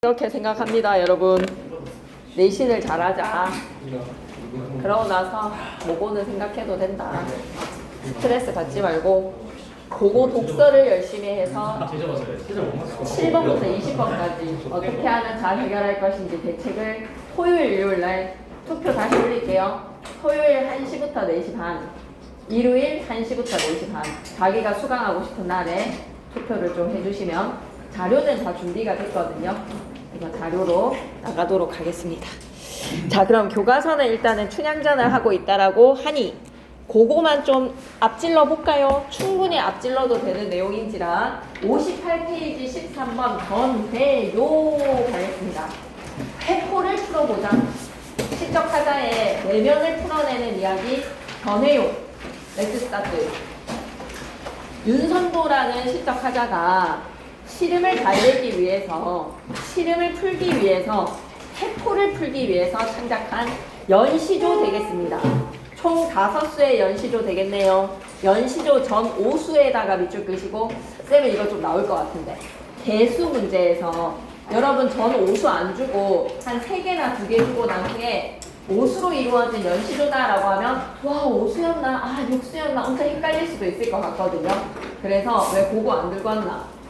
이렇게 생각합니다, 여러분. 내신을 잘하자. 그러고 나서 모고는 생각해도 된다. 스트레스 받지 말고 고고 독서를 열심히 해서 7번부터 20번까지 어떻게 하면 잘 해결할 것인지 대책을 토요일, 일요일날 투표 다시 올릴게요. 토요일 1시부터 4시 반, 일요일 1시부터 4시 반. 자기가 수강하고 싶은 날에 투표를 좀 해주시면 자료는 다 준비가 됐거든요. 이거 자료로 나가도록 하겠습니다. 자, 그럼 교과서는 일단은 춘향전을 하고 있다라고 하니 그거만 좀 앞질러 볼까요? 충분히 앞질러도 되는 내용인지라 58페이지 13번 전대요 가겠습니다. 회포를 풀어보자. 시적 하자의 내면을 풀어내는 이야기 전해요. 렛츠 스타트. 윤선도라는 시적 하자가 시름을 잘 내기 위해서, 시름을 풀기 위해서, 회포를 풀기 위해서 창작한 연시조 되겠습니다. 총 5수의 연시조 되겠네요. 연시조 전 5수에다가 밑줄 끄시고, 쌤은 이거 좀 나올 것 같은데. 개수 문제에서 여러분 전 5수 안 주고 한 3개나 2개 주고 난 후에 5수로 이루어진 연시조다라고 하면 와 5수였나? 아 6수였나? 엄청 헷갈릴 수도 있을 것 같거든요. 그래서 왜 그거 안 들고 왔나?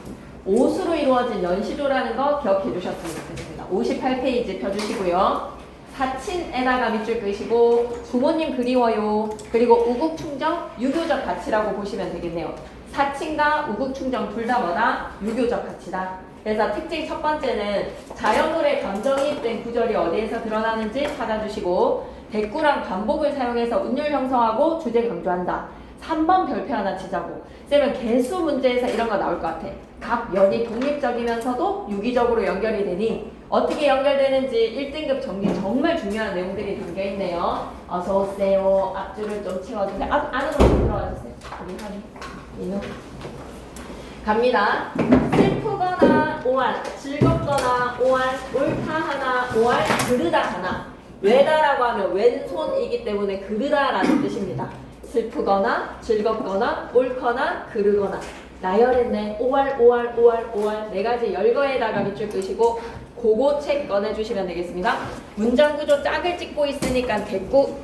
5수로 이루어진 연시조라는 거 기억해 주셨으면 좋겠습니다. 58페이지 펴주시고요. 사친에다가 밑줄 끄시고 부모님 그리워요. 그리고 우국충정, 유교적 가치라고 보시면 되겠네요. 사친과 우국충정 둘 다 뭐다? 유교적 가치다. 그래서 특징 첫 번째는 자연물의 감정이입된 구절이 어디에서 드러나는지 찾아주시고 대꾸랑 반복을 사용해서 운율 형성하고 주제 강조한다. 3번 별표 하나 치자고. 쌤은 개수 문제에서 이런 거 나올 것 같아. 각 면이 독립적이면서도 유기적으로 연결이 되니 어떻게 연결되는지 1등급 정리 정말 중요한 내용들이 담겨있네요. 어서오세요. 앞줄을 좀 채워주세요. 안으로 좀 들어와주세요. 우리 한이 민우 갑니다. 슬프거나 오할, 즐겁거나 오할, 옳다 하나, 오할, 그르다 하나. 왜다라고 하면 왼손이기 때문에 그르다라는 뜻입니다. 슬프거나 즐겁거나 옳거나 그르거나. 나열했네. 오할, 오할, 오할, 오할. 4가지 열거에다가 밑줄 끄시고 그거 책 꺼내주시면 되겠습니다. 문장 구조 짝을 찍고 있으니까 됐고,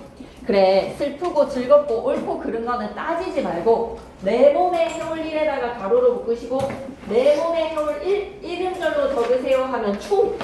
그래 슬프고 즐겁고 옳고 그른 거는 따지지 말고 내 몸에 해올 일에다가 가로로 묶으시고 내 몸에 해올 일, 이름절로 적으세요 하면 충,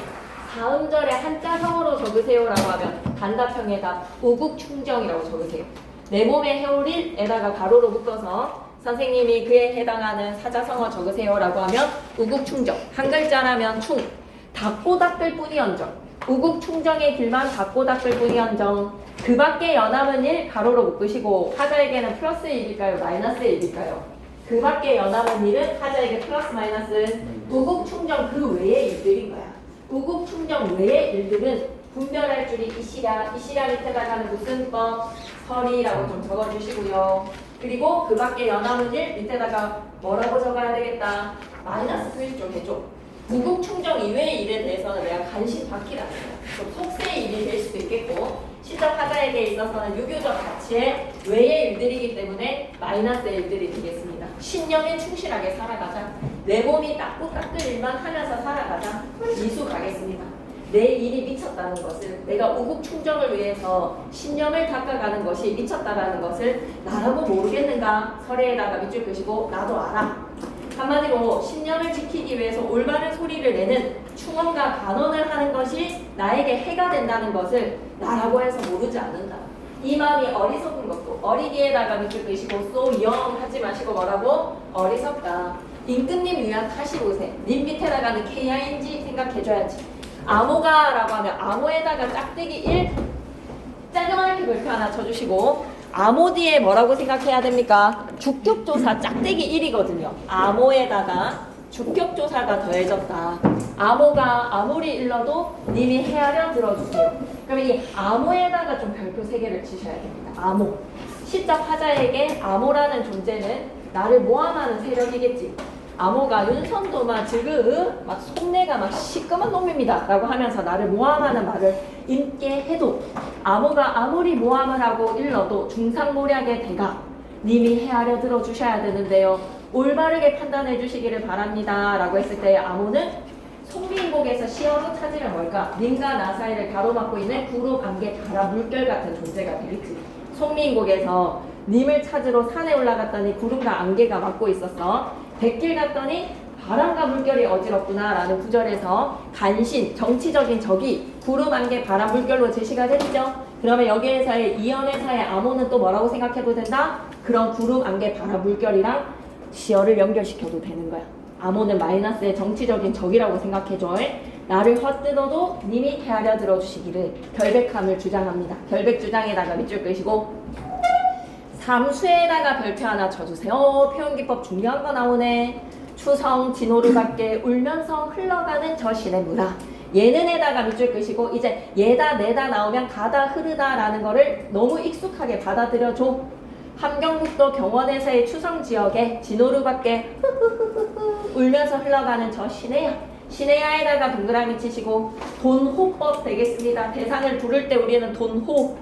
다음절에 한자성어로 적으세요라고 하면 단답형에다 우국충정이라고 적으세요. 내 몸에 해올 일에다가 가로로 묶어서 선생님이 그에 해당하는 사자성어 적으세요라고 하면 우국충정, 한 글자라면 충, 닫고 닦을 뿐이언정, 우국충정의 길만 닫고 닦을 뿐이언정. 그 밖에 연함은 1 가로로 묶으시고 하자에게는 플러스 1일까요? 마이너스 1일까요? 그 밖에 연함은 1은 하자에게 플러스 마이너스. 우국충정 그 외의 일들인 거야. 우국충정 외의 일들은 분별할 줄이 이시랴. 이시랴 밑에다가는 무슨 법? 설이라고 좀 적어주시고요. 그리고 그 밖에 연함은 1 밑에다가 뭐라고 적어야 되겠다? 마이너스 표시 좀 해줘. 우국충정 이외의 일에 대해서는 내가 간신 받기라는 거야. 좀 속세의 일이 될 수도 있겠고 시적 하자에게 있어서는 유교적 가치의 외의 일들이기 때문에 마이너스의 일들이 되겠습니다. 신념에 충실하게 살아가자. 내 몸이 닦고 닦을 일만 하면서 살아가자. 이수 가겠습니다. 내 일이 미쳤다는 것을, 내가 우국충정을 위해서 신념을 닦아가는 것이 미쳤다라는 것을 나라고 모르겠는가? 설에다가 밑줄 끄시고 나도 알아. 한마디로 신념을 지키기 위해서 올바른 소리를 내는 충언과 반언을 하는 것이 나에게 해가 된다는 것을 나라고 해서 모르지 않는다. 이 마음이 어리석은 것도 어리기에다가 밑줄 끄시고 so young 하지 마시고 뭐라고? 어리석다. 임금님 위한 85세. 님 밑에다가는 KING 생각해줘야지. 암호가라고 하면 암호에다가 짝대기 1 짜그맣게 별표 하나 쳐주시고 암호 뒤에 뭐라고 생각해야 됩니까? 주격조사 짝대기 1이거든요. 암호에다가 주격조사가 더해졌다. 암호가 아무리 일러도 님이 헤아려 들어주세요. 그러면 이 암호에다가 좀 별표 3개를 치셔야 됩니다. 암호. 시적 하자에게 암호라는 존재는 나를 모함하는 세력이겠지. 암호가 윤선도만 지금 막 속내가 막 시꺼먼 놈입니다 라고 하면서 나를 모함하는 말을 읽게 해도 암호가 아무리 모함을 하고 일러도 중상모략의 대가 님이 헤아려 들어주셔야 되는데요. 올바르게 판단해 주시기를 바랍니다 라고 했을 때 암호는 송비인곡에서 시어로 찾으면 뭘까? 님과 나 사이를 가로막고 있는 구름, 안개, 바람, 물결 같은 존재가 되겠지. 송비인곡에서 님을 찾으러 산에 올라갔더니 구름과 안개가 막고 있었어. 백길 갔더니 바람과 물결이 어지럽구나 라는 구절에서 간신, 정치적인 적이 구름, 안개, 바람, 물결로 제시가 됐죠. 그러면 여기에서의 이연에서의 암호는 또 뭐라고 생각해도 된다? 그런 구름, 안개, 바람, 물결이랑 시어를 연결시켜도 되는 거야. 암호는 마이너스의 정치적인 적이라고 생각해줘. 나를 헛뜯어도 님이 헤아려 들어주시기를 결백함을 주장합니다. 결백 주장에다가 밑줄 끄시고 삼수에다가 별표 하나 쳐주세요. 표현기법 중요한 거 나오네. 추성 진호를 밖에 울면서 흘러가는 저 시냇물아. 얘는에다가 밑줄 끄시고 이제 얘다 내다 나오면 가다 흐르다 라는 거를 너무 익숙하게 받아들여줘. 함경북도 경원에서의 추성 지역에 진호를 밖에 울면서 흘러가는 저 시내야. 시내야에다가 동그라미 치시고 돈호법 되겠습니다. 대상을 부를 때 우리는 돈호.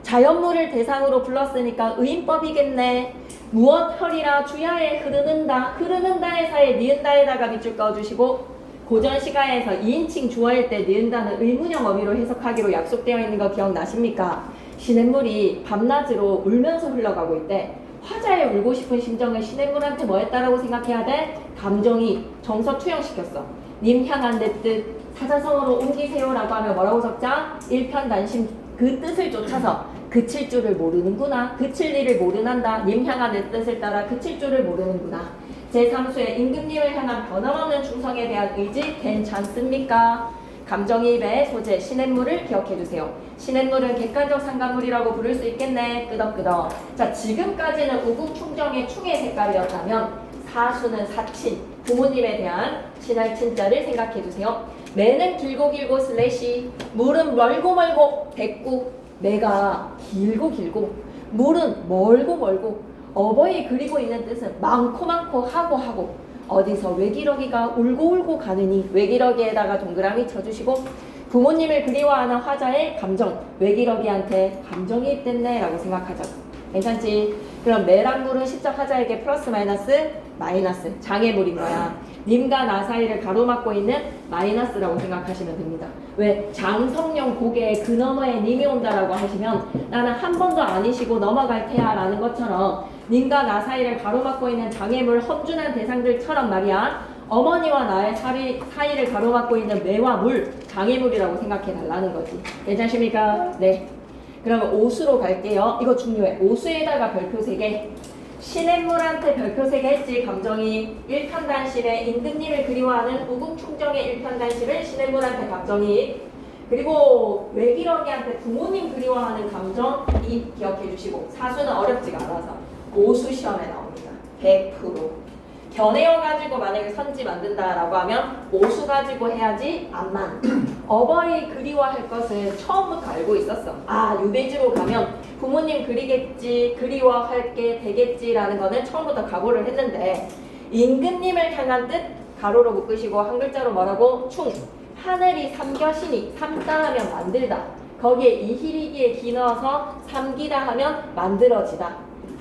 자연물을 대상으로 불렀으니까 의인법이겠네. 무엇 혈이라 주야에 흐르는다. 흐르는다에서의 니은다에다가 밑줄 그어주시고 고전 시가에서 2인칭 주어일 때 니은다는 의문형 어미로 해석하기로 약속되어 있는 거 기억나십니까? 시냇물이 밤낮으로 울면서 흘러가고 있대. 화자에 울고 싶은 심정을 시냇물한테 뭐 했다라고 생각해야 돼? 감정이 정서 투영시켰어. 님 향한 내 뜻 사자성어로 옮기세요라고 하면 뭐라고 적자? 일편단심 그 뜻을 쫓아서 그칠 줄을 모르는구나. 그칠 일을 모르난다. 님 향한 내 뜻을 따라 그칠 줄을 모르는구나. 제3수의 임금님을 향한 변함없는 충성에 대한 의지 괜찮습니까? 감정이입의 소재 시냇물을 기억해주세요. 시냇물은 객관적 상관물이라고 부를 수 있겠네. 끄덕끄덕. 자, 지금까지는 우국충정의 충의 색깔이었다면 사수는 사친, 부모님에 대한 친할 친자를 생각해주세요. 매는 길고 길고 슬래시, 물은 멀고 멀고 백구. 매가 길고 길고 물은 멀고 멀고 어버이 그리고 있는 뜻은 많고 많고 하고 하고 어디서 외기러기가 울고 울고 가느니 외기러기에다가 동그라미 쳐주시고 부모님을 그리워하는 화자의 감정 외기러기한테 감정이입됐네 라고 생각하자. 괜찮지? 그럼 매랑 물은 시적 화자에게 플러스 마이너스 장애물인 거야. 님과 나 사이를 가로막고 있는 마이너스라고 생각하시면 됩니다. 왜? 장성령 고개에 그 너머에 님이 온다라고 하시면 나는 한 번도 아니시고 넘어갈 테야 라는 것처럼 님과 나 사이를 가로막고 있는 장애물 험준한 대상들처럼 말이야. 어머니와 나의 사이를 가로막고 있는 매와 물, 장애물이라고 생각해 달라는 거지. 괜찮습니까? 네. 그러면 오수로 갈게요. 이거 중요해. 오수에다가 별표 3개. 시냇물한테 별표 3개 했지. 감정이 일편단심에 임금님을 그리워하는 우국충정의 일편단심을 시냇물한테 감정이. 그리고 외기러기한테 부모님 그리워하는 감정 이 기억해 주시고 사수는 어렵지가 않아서 오수 시험에 나옵니다. 100%. 견해어 가지고 만약에 선지 만든다라고 하면 오수 가지고 해야지 암만. 어버이 그리워할 것은 처음부터 알고 있었어. 아, 유배지로 가면 부모님 그리겠지, 그리워할게 되겠지라는 거는 처음부터 각오를 했는데 임금님을 향한 뜻 가로로 묶으시고 한 글자로 뭐라고? 충. 하늘이 삼겨시니 삼다 하면 만들다. 거기에 이히리기에 기 넣어서 삼기다 하면 만들어지다.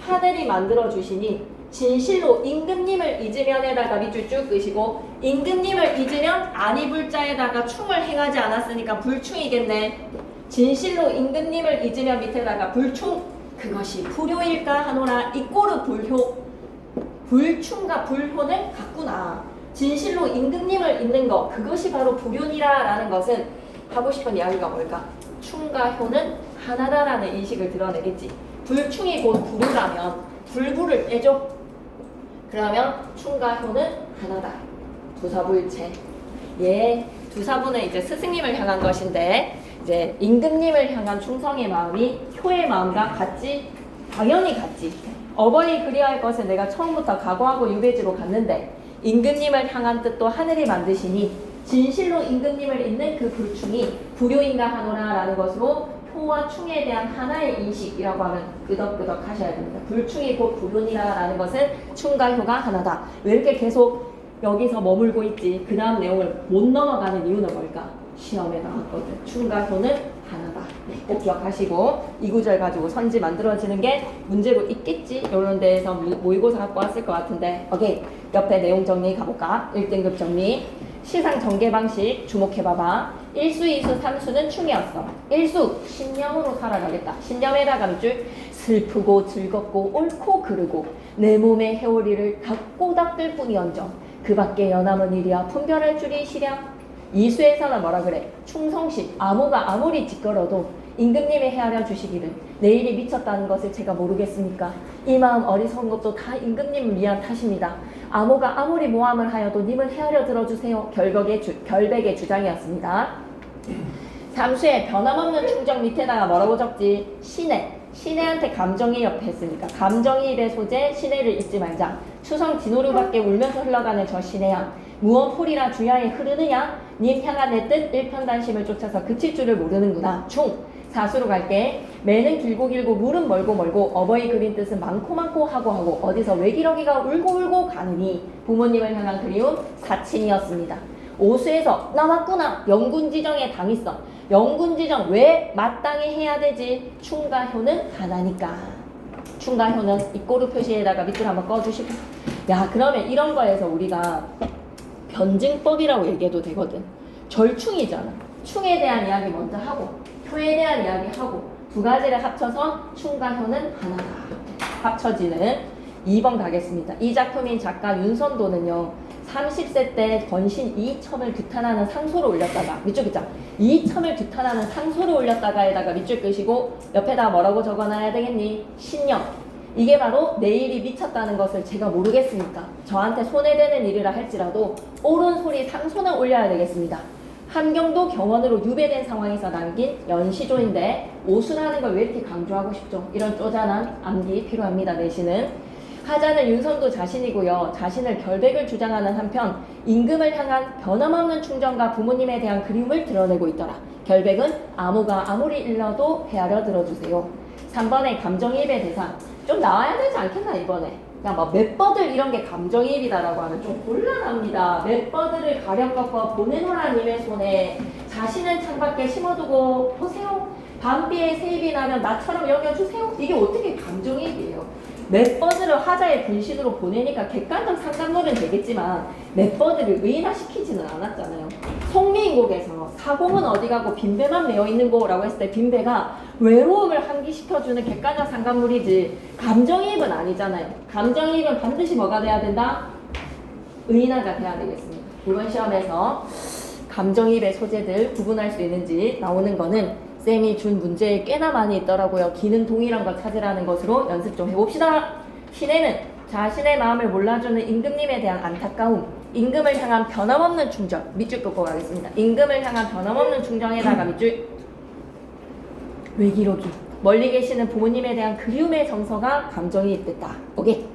하늘이 만들어주시니 진실로 임금님을 잊으면에다가 밑줄 쭉 끄시고 임금님을 잊으면 아니 불자에다가 충을 행하지 않았으니까 불충이겠네. 진실로 임금님을 잊으면 밑에다가 불충 그것이 불효일까 하노라. 이꼬르 불효. 불충과 불효는 같구나. 진실로 임금님을 잊는 것 그것이 바로 불효니라 라는 것은 하고 싶은 이야기가 뭘까? 충과 효는 하나다라는 인식을 드러내겠지. 불충이 곧 불효라면 불부를 떼줘. 그러면 충과 효는 하나다. 두사부일체. 예, 두사부는 이제 스승님을 향한 것인데 이제 임금님을 향한 충성의 마음이 효의 마음과 같지? 당연히 같지. 어버이 그리할 것을 내가 처음부터 각오하고 유배지로 갔는데 임금님을 향한 뜻도 하늘이 만드시니 진실로 임금님을 잊는 그 불충이 불효인가 하노라 라는 것으로 효와 충에 대한 하나의 인식이라고 하면 끄덕끄덕 하셔야 됩니다. 불충이 곧 불효니라 라는 것은 충과 효가 하나다. 왜 이렇게 계속 여기서 머물고 있지? 그 다음 내용을 못 넘어가는 이유는 뭘까? 시험에 나왔거든. 충과 효는 하나다. 네, 꼭 기억하시고 이 구절 가지고 선지 만들어지는 게 문제로 있겠지? 이런 데에서 모의고사 갖고 왔을 것 같은데 오케이. 옆에 내용 정리 가볼까? 1등급 정리. 시상 전개 방식 주목해봐봐. 1수, 2수, 3수는 충이었어. 1수 신념으로 살아가겠다. 신념에다가 밑줄 슬프고 즐겁고 옳고 그르고 내 몸의 회오리를 닦고 닦을 뿐이언정 그 밖에 연함은 일이야 분별할 줄이 시랴. 2수에서는 뭐라 그래? 충성심. 암호가 아무리 찌꺼러도 임금님이 헤아려 주시기를 내일이 미쳤다는 것을 제가 모르겠습니까? 이 마음 어리석은 것도 다 임금님을 위한 탓입니다. 암호가 아무리 모함을 하여도 님은 헤아려 들어주세요. 결백의 주장이었습니다. 3수의 변함없는 충정 밑에다가 뭐라고 적지? 신의. 신혜한테 감정이입 했으니까 감정이입의 소재 신혜를 잊지 말자. 추성 진호루밖에 울면서 흘러가는 저 신혜야. 무언 풀이라 주야에 흐르느냐? 님 향한 내 뜻 일편단심을 쫓아서 그칠 줄을 모르는구나. 충. 4수로 갈게. 매는 길고 길고 물은 멀고 멀고 어버이 그린 뜻은 많고 많고 하고 하고 어디서 외기러기가 울고 울고 가느니 부모님을 향한 그리움 사친이었습니다. 5수에서 나왔구나. 영군지정에 당있어. 영군지정 왜 마땅히 해야 되지? 충가효는 하나니까. 충가효는 입고루 표시에다가 밑줄 한번 꺼주시고. 야 그러면 이런 거에서 우리가 변증법이라고 얘기해도 되거든. 절충이잖아. 충에 대한 이야기 먼저 하고 효에 대한 이야기 하고 두 가지를 합쳐서 충가효는 하나다. 합쳐지는 2번 가겠습니다. 이 작품인 작가 윤선도는요. 30세 때 권신 이첨을 규탄하는 상소를 올렸다가 밑줄 긋자. 이첨을 규탄하는 상소를 올렸다가에다가 밑줄 끄시고 옆에다 뭐라고 적어놔야 되겠니? 신념. 이게 바로 내일이 미쳤다는 것을 제가 모르겠으니까 저한테 손해되는 일이라 할지라도 옳은 소리 상소는 올려야 되겠습니다. 함경도 경원으로 유배된 상황에서 남긴 연시조인데 오수라는 걸 왜 이렇게 강조하고 싶죠? 이런 쪼잔한 암기 필요합니다. 내시는 하자는 윤선도 자신이고요. 자신을 결백을 주장하는 한편 임금을 향한 변함없는 충정과 부모님에 대한 그리움을 드러내고 있더라. 결백은 암호가 아무리 일러도 헤아려 들어주세요. 3번의 감정이입의 대상 좀 나와야 되지 않겠나 이번에. 그냥 막 맷버들 이런 게 감정이입이다라고 하면 좀 곤란합니다. 맷버들을 가령 꺾어 보내노라 님의 손에 자신은 창밖에 심어두고 보세요. 밤비에 세입이 나면 나처럼 여겨주세요. 이게 어떻게 감정이입이에요? 맷버들을 화자의 분신으로 보내니까 객관적 상담론은 되겠지만 맷버들을 의인화시키지는 않았잖아요. 송미인곡에서 사공은 어디 가고 빈배만 메어있는 거라고 했을 때 빈배가 외로움을 환기시켜주는 객관적 상담물이지 감정이입은 아니잖아요. 감정이입은 반드시 뭐가 돼야 된다? 의인화가 돼야 되겠습니다. 이번 시험에서 감정이입의 소재들 구분할 수 있는지 나오는 거는 쌤이 준 문제에 꽤나 많이 있더라고요. 기는 동일한 걸 찾으라는 것으로 연습 좀 해봅시다. 신혜는 자신의 마음을 몰라주는 임금님에 대한 안타까움, 임금을 향한 변함없는 충정, 밑줄 긋고 가겠습니다. 임금을 향한 변함없는 충정에다가 밑줄 외기록이 멀리 계시는 부모님에 대한 그리움의 정서가 감정이입됐다. 오케이.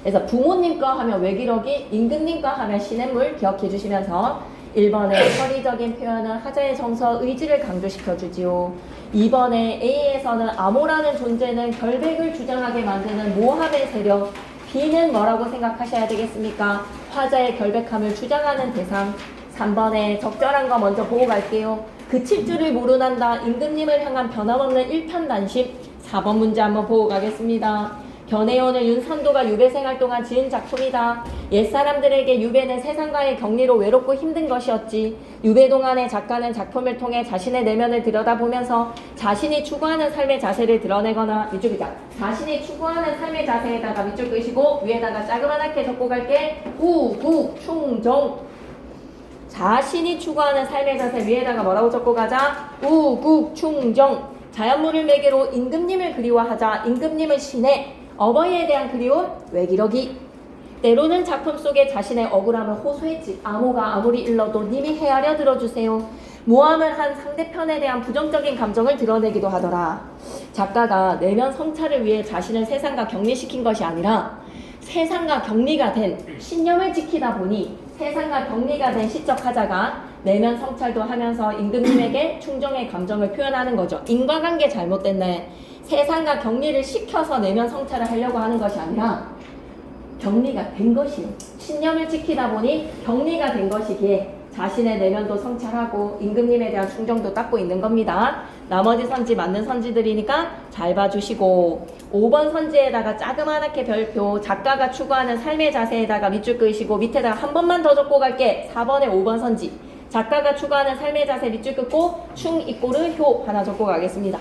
그래서 부모님 거 하면 외기록이, 임금님 거 하면 신해물 기억해 주시면서 1번의 처리적인 표현은 하자의 정서, 의지를 강조시켜주지요. 2번의 A에서는 암호라는 존재는 결백을 주장하게 만드는 모함의 세력, B는 뭐라고 생각하셔야 되겠습니까? 화자의 결백함을 주장하는 대상. 3번에 적절한 거 먼저 보고 갈게요. 그칠 줄을 모르난다. 임금님을 향한 변함없는 일편단심. 4번 문제 한번 보고 가겠습니다. 견해오는 윤선도가 유배 생활 동안 지은 작품이다. 옛사람들에게 유배는 세상과의 격리로 외롭고 힘든 것이었지. 유배 동안의 작가는 작품을 통해 자신의 내면을 들여다보면서 자신이 추구하는 삶의 자세를 드러내거나 밑줄이자. 자신이 추구하는 삶의 자세에다가 밑줄 끄시고 위에다가 자그만하게 적고 갈게. 우국충정. 자신이 추구하는 삶의 자세 위에다가 뭐라고 적고 가자? 우국충정. 자연물을 매개로 임금님을 그리워하자. 임금님을 신해. 어버이에 대한 그리움, 외기러기. 때로는 작품 속에 자신의 억울함을 호소했지. 암호가 아무리 일러도 님이 헤아려 들어주세요. 모함을 한 상대편에 대한 부정적인 감정을 드러내기도 하더라. 작가가 내면 성찰을 위해 자신을 세상과 격리시킨 것이 아니라 세상과 격리가 된 신념을 지키다 보니 세상과 격리가 된 시적 하자가 내면 성찰도 하면서 임금님에게 충정의 감정을 표현하는 거죠. 인과관계 잘못됐네. 세상과 격리를 시켜서 내면 성찰을 하려고 하는 것이 아니라 격리가 된 것이요. 신념을 지키다 보니 격리가 된 것이기에 자신의 내면도 성찰하고 임금님에 대한 충정도 닦고 있는 겁니다. 나머지 선지 맞는 선지들이니까 잘 봐주시고 5번 선지에다가 자그마하게 별표 작가가 추구하는 삶의 자세에다가 밑줄 끄시고 밑에다가 한 번만 더 적고 갈게. 4번에 5번 선지 작가가 추구하는 삶의 자세 밑줄 긋고 충 이꼬르 효 하나 적고 가겠습니다.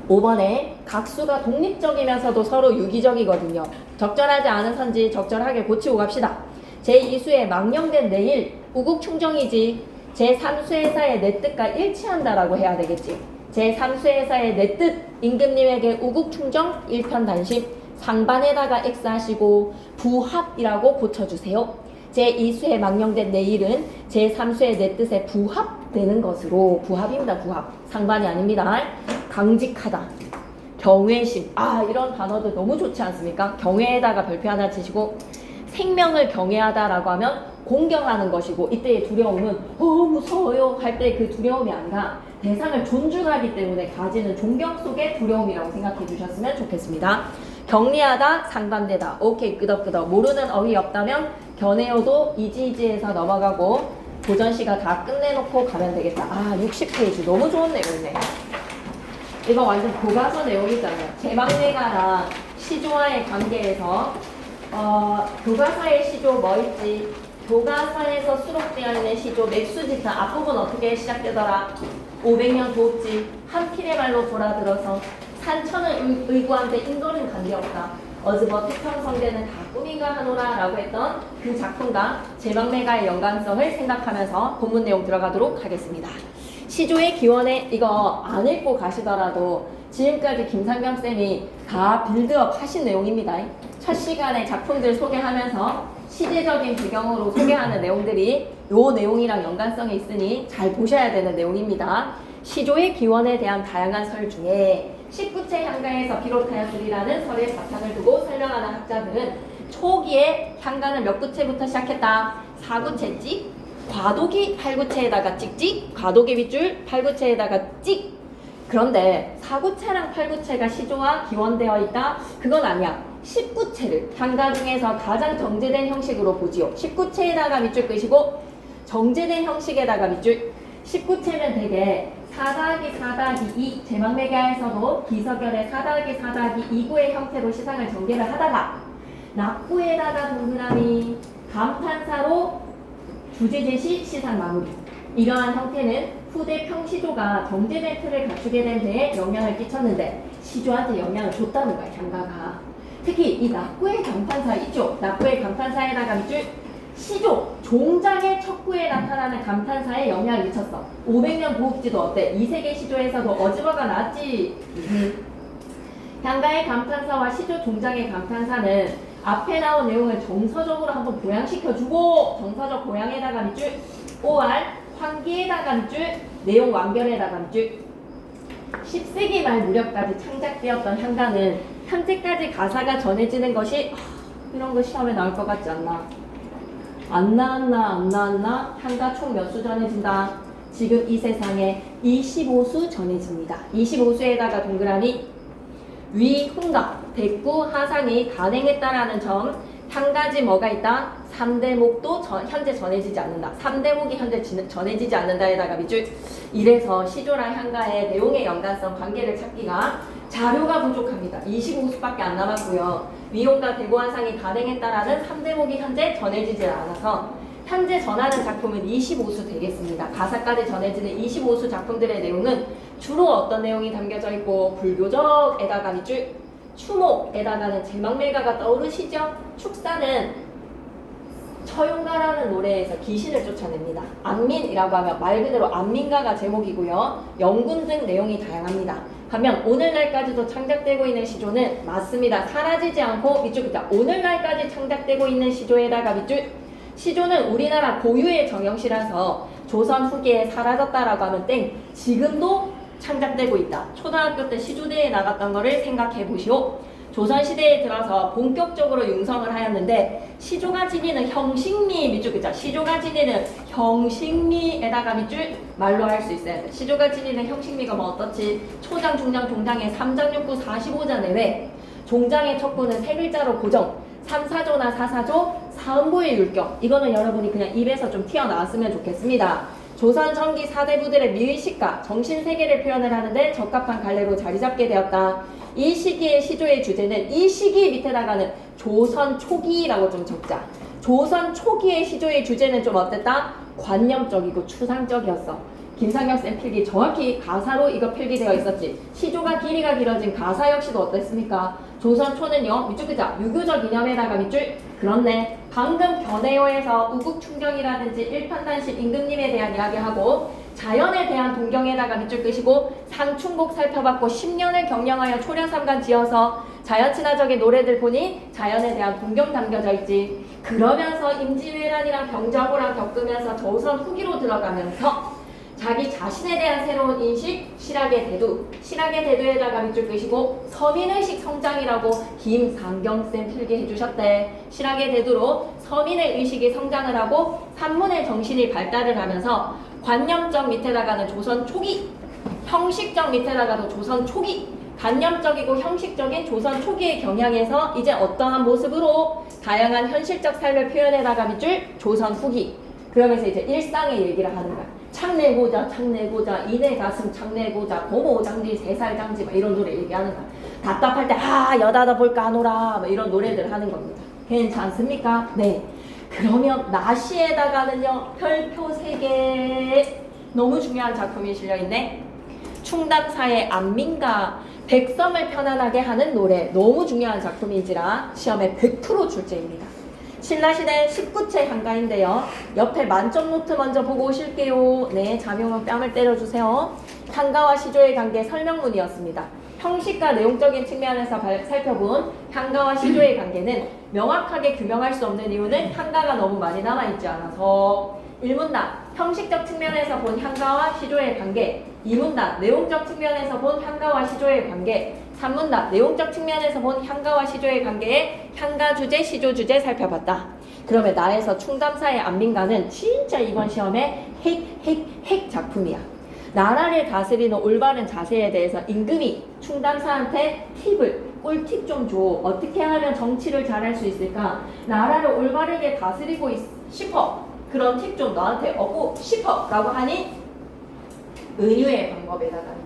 5번에 각수가 독립적이면서도 서로 유기적이거든요. 적절하지 않은 선지 적절하게 고치고 갑시다. 제2수의 망령된 내일 우국충정이지. 제3수의사의 내 뜻과 일치한다라고 해야 되겠지. 제3수의사의 내 뜻 임금님에게 우국충정 1편 단심 상반에다가 X 하시고 부합이라고 고쳐주세요. 제2수의 망령된 내일은 제3수의 내 뜻에 부합되는 것으로 부합입니다. 부합. 상반이 아닙니다. 강직하다. 경외심. 이런 단어도 너무 좋지 않습니까? 경외에다가 별표 하나 치시고 생명을 경외하다라고 하면 공경하는 것이고 이때의 두려움은 무서워요 할 때 그 두려움이 아니라 대상을 존중하기 때문에 가지는 존경 속의 두려움이라고 생각해 주셨으면 좋겠습니다. 격리하다 상반되다. 오케이 끄덕끄덕. 모르는 어휘 없다면 견해어도 이지이지해서 넘어가고 도전시가 다 끝내놓고 가면 되겠다. 60페이지 너무 좋은 내용이네. 이거 완전 교과서 내용이잖아요. 제막내가랑 시조와의 관계에서 교과서의 시조 뭐 있지? 교과서에서 수록되어 있는 시조 맥수지타 앞부분 어떻게 시작되더라? 500년 도읍지 한 필의 말로 돌아들어서 산천을 의구한데 인도는 관계없다. 어즈버 태평성대는 다 꿈인가 하노라 라고 했던 그 작품과 제막내가의 연관성을 생각하면서 본문 내용 들어가도록 하겠습니다. 시조의 기원에 이거 안 읽고 가시더라도 지금까지 김상경쌤이 다 빌드업 하신 내용입니다. 첫 시간에 작품들 소개하면서 시대적인 배경으로 소개하는 내용들이 요 내용이랑 연관성이 있으니 잘 보셔야 되는 내용입니다. 시조의 기원에 대한 다양한 설 중에 19체 향가에서 비롯하였으리라는 설의 바탕을 두고 설명하는 학자들은 초기에 향가는 몇 구체부터 시작했다. 4구체 찍, 과도기 8구체에다가 찍찍, 과도기 밑줄 8구체에다가 찍. 그런데 4구체랑 8구체가 시조와 기원되어 있다? 그건 아니야. 19체를 향가 중에서 가장 정제된 형식으로 보지요. 19체에다가 밑줄 끄시고 정제된 형식에다가 밑줄. 19체면 되게 4-4-2 제막매가에서도 기서결의 4-4-2 2구의 형태로 시상을 전개를 하다가 낙구에다가 동그라미 감탄사로 주제 제시 시상 마무리. 이러한 형태는 후대 평시조가 정제된 틀을 갖추게 된 데에 영향을 끼쳤는데 시조한테 영향을 줬다는 거야. 향가가. 특히 이 낙구의 감탄사 있죠. 낙구의 감탄사에다가 밑줄 시조, 종장의 척구에 나타나는 감탄사에 영향을 미쳤어. 500년 도읍지도 어때? 이세계 시조에서도 어지러가 나왔지. 향가의 감탄사와 시조 종장의 감탄사는 앞에 나온 내용을 정서적으로 한번 보양시켜주고 정서적 보양에다가 밑줄 5알 환기에다가 밑줄 내용 완결에다가 밑줄 10세기 말 무렵까지 창작되었던 향가는 현재까지 가사가 전해지는 것이 이런 거 시험에 나올 것 같지 않나? 안 나왔나? 향가 총 몇 수 전해진다? 지금 이 세상에 25수 전해집니다. 25수에다가 동그라미 위, 훈각, 대구, 하상이 간행했다라는 점. 한 가지 뭐가 있다? 3대목도 현재 전해지지 않는다. 3대목이 현재 전해지지 않는다에다가 밑줄. 이래서 시조랑 향가의 내용의 연관성 관계를 찾기가 자료가 부족합니다. 25수밖에 안 남았고요. 위용과 대구, 하상이 간행했다라는 3대목이 현재 전해지지 않아서 현재 전하는 작품은 25수 되겠습니다. 가사까지 전해지는 25수 작품들의 내용은 주로 어떤 내용이 담겨져 있고 불교적에다가 밑줄 추목에다가는 제막매가가 떠오르시죠? 축사는 처용가라는 노래에서 귀신을 쫓아냅니다. 안민이라고 하면 말 그대로 안민가가 제목이고요. 영군 등 내용이 다양합니다. 반면 오늘날까지도 창작되고 있는 시조는 맞습니다. 사라지지 않고 밑줄 긋자. 오늘날까지 창작되고 있는 시조에다가 밑줄 시조는 우리나라 고유의 정형시라서 조선 후기에 사라졌다라고 하면 땡. 지금도 창작되고 있다. 초등학교 때 시조대에 나갔던 거를 생각해 보시오. 조선시대에 들어서 본격적으로 융성을 하였는데 시조가 지니는 형식미 밑줄 긋자. 시조가 지니는 형식미에다가 밑줄 말로 할 수 있어야 돼. 시조가 지니는 형식미가 뭐 어떻지? 초장, 중장, 종장의 3장 6구 45자 내외. 종장의 척구는 세 글자로 고정. 3사조나 4사조, 사음보의 율경. 이거는 여러분이 그냥 입에서 좀 튀어나왔으면 좋겠습니다. 조선 전기 4대 부들의 미의식과 정신세계를 표현을 하는데 적합한 갈래로 자리잡게 되었다. 이 시기의 시조의 주제는 이 시기 밑에다가는 조선 초기라고 좀 적자. 조선 초기의 시조의 주제는 좀 어땠다? 관념적이고 추상적이었어. 김상혁 쌤 필기 정확히 가사로 이거 필기되어 있었지. 시조가 길이가 길어진 가사 역시도 어땠습니까? 조선 초는요 밑줄 그자 유교적 이념에다가 밑줄 그렇네. 방금 견해어에서 우국충경이라든지 일판단식 임금님에 대한 이야기하고 자연에 대한 동경에다가 밑줄 끄시고 상충곡 살펴봤고 10년을 경영하여 초려삼간 지어서 자연 친화적인 노래들 보니 자연에 대한 동경 담겨져 있지. 그러면서 임진왜란이랑 병자호랑 겪으면서 조선 후기로 들어가면서 자기 자신에 대한 새로운 인식, 실학의 대두. 실학의 대두에다가 밑줄 끄시고 서민의식 성장이라고 김상경쌤 필기해 주셨대. 실학의 대두로 서민의 의식이 성장을 하고 산문의 정신이 발달을 하면서 관념적 밑에다가는 조선 초기, 형식적 밑에다가도 조선 초기, 관념적이고 형식적인 조선 초기의 경향에서 이제 어떠한 모습으로 다양한 현실적 삶을 표현해나가 밑줄 조선 후기. 그러면서 이제 일상의 얘기를 하는 거야. 창내고자 창내고자 이내 가슴 창내고자 고모 장지 세살 장지 막 이런 노래 얘기하는 거야. 답답할 때 여다다 볼까 하노라 막 이런 노래들 하는 겁니다. 괜찮습니까? 네. 그러면 나시에다가는요 별표 3개 너무 중요한 작품이 실려있네. 충담사의 안민가 백성을 편안하게 하는 노래 너무 중요한 작품인지라 시험에 100% 출제입니다. 신라시대 19채 향가인데요. 옆에 만점 노트 먼저 보고 오실게요. 네, 잠용은 뺨을 때려주세요. 향가와 시조의 관계 설명문이었습니다. 형식과 내용적인 측면에서 살펴본 향가와 시조의 관계는 명확하게 규명할 수 없는 이유는 향가가 너무 많이 남아있지 않아서 1문단 형식적 측면에서 본 향가와 시조의 관계 2문단 내용적 측면에서 본 향가와 시조의 관계 3문단 내용적 측면에서 본 향가와 시조의 관계에 향가 주제, 시조 주제 살펴봤다. 그러면 나에서 충담사의 안민가는 진짜 이번 시험에 핵 작품이야. 나라를 다스리는 올바른 자세에 대해서 임금이 충담사한테 꿀팁 좀 줘. 어떻게 하면 정치를 잘할 수 있을까? 나라를 올바르게 다스리고 싶어. 그런 팁 좀 너한테 얻고 싶어 라고 하니 은유의 방법에다가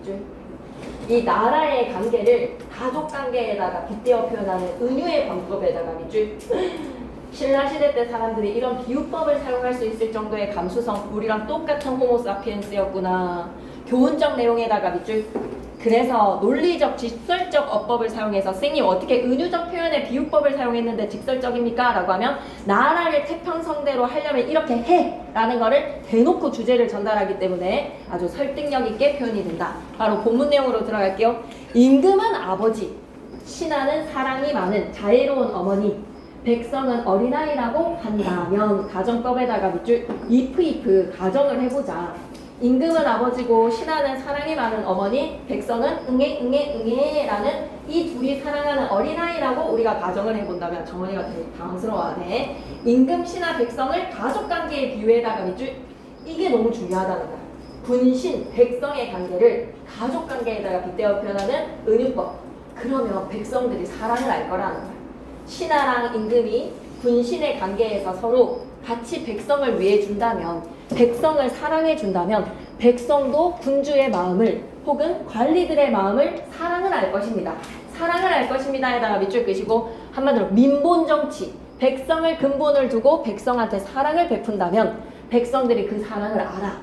이 나라의 관계를 가족 관계에다가 빗대어 표현하는 은유의 방법에다가 밑줄. 신라시대 때 사람들이 이런 비유법을 사용할 수 있을 정도의 감수성, 우리랑 똑같은 호모사피엔스였구나. 교훈적 내용에다가 밑줄. 그래서 논리적, 직설적 어법을 사용해서 선생님 어떻게 은유적 표현의 비유법을 사용했는데 직설적입니까? 라고 하면 나라를 태평성대로 하려면 이렇게 해! 라는 거를 대놓고 주제를 전달하기 때문에 아주 설득력 있게 표현이 된다. 바로 본문 내용으로 들어갈게요. 임금은 아버지, 신하는 사랑이 많은 자애로운 어머니, 백성은 어린아이라고 한다면 가정법에다가 밑줄 if 가정을 해보자. 임금은 아버지고 신하는 사랑이 많은 어머니, 백성은 응애 라는 이 둘이 사랑하는 어린아이라고 우리가 가정을 해본다면 정원이가 되게 당황스러워하네. 임금, 신하, 백성을 가족관계에 비유해다가 밑줄. 이게 너무 중요하다는 거야. 군신, 백성의 관계를 가족관계에다가 빗대어 표현하는 은유법. 그러면 백성들이 사랑을 알 거라는 거야. 신하랑 임금이 군신의 관계에서 서로 같이 백성을 위해 준다면, 백성을 사랑해 준다면 백성도 군주의 마음을 혹은 관리들의 마음을 사랑을 알 것입니다. 사랑을 알 것입니다에다가 밑줄 끄시고 한마디로 민본정치, 백성을 근본을 두고 백성한테 사랑을 베푼다면 백성들이 그 사랑을 알아.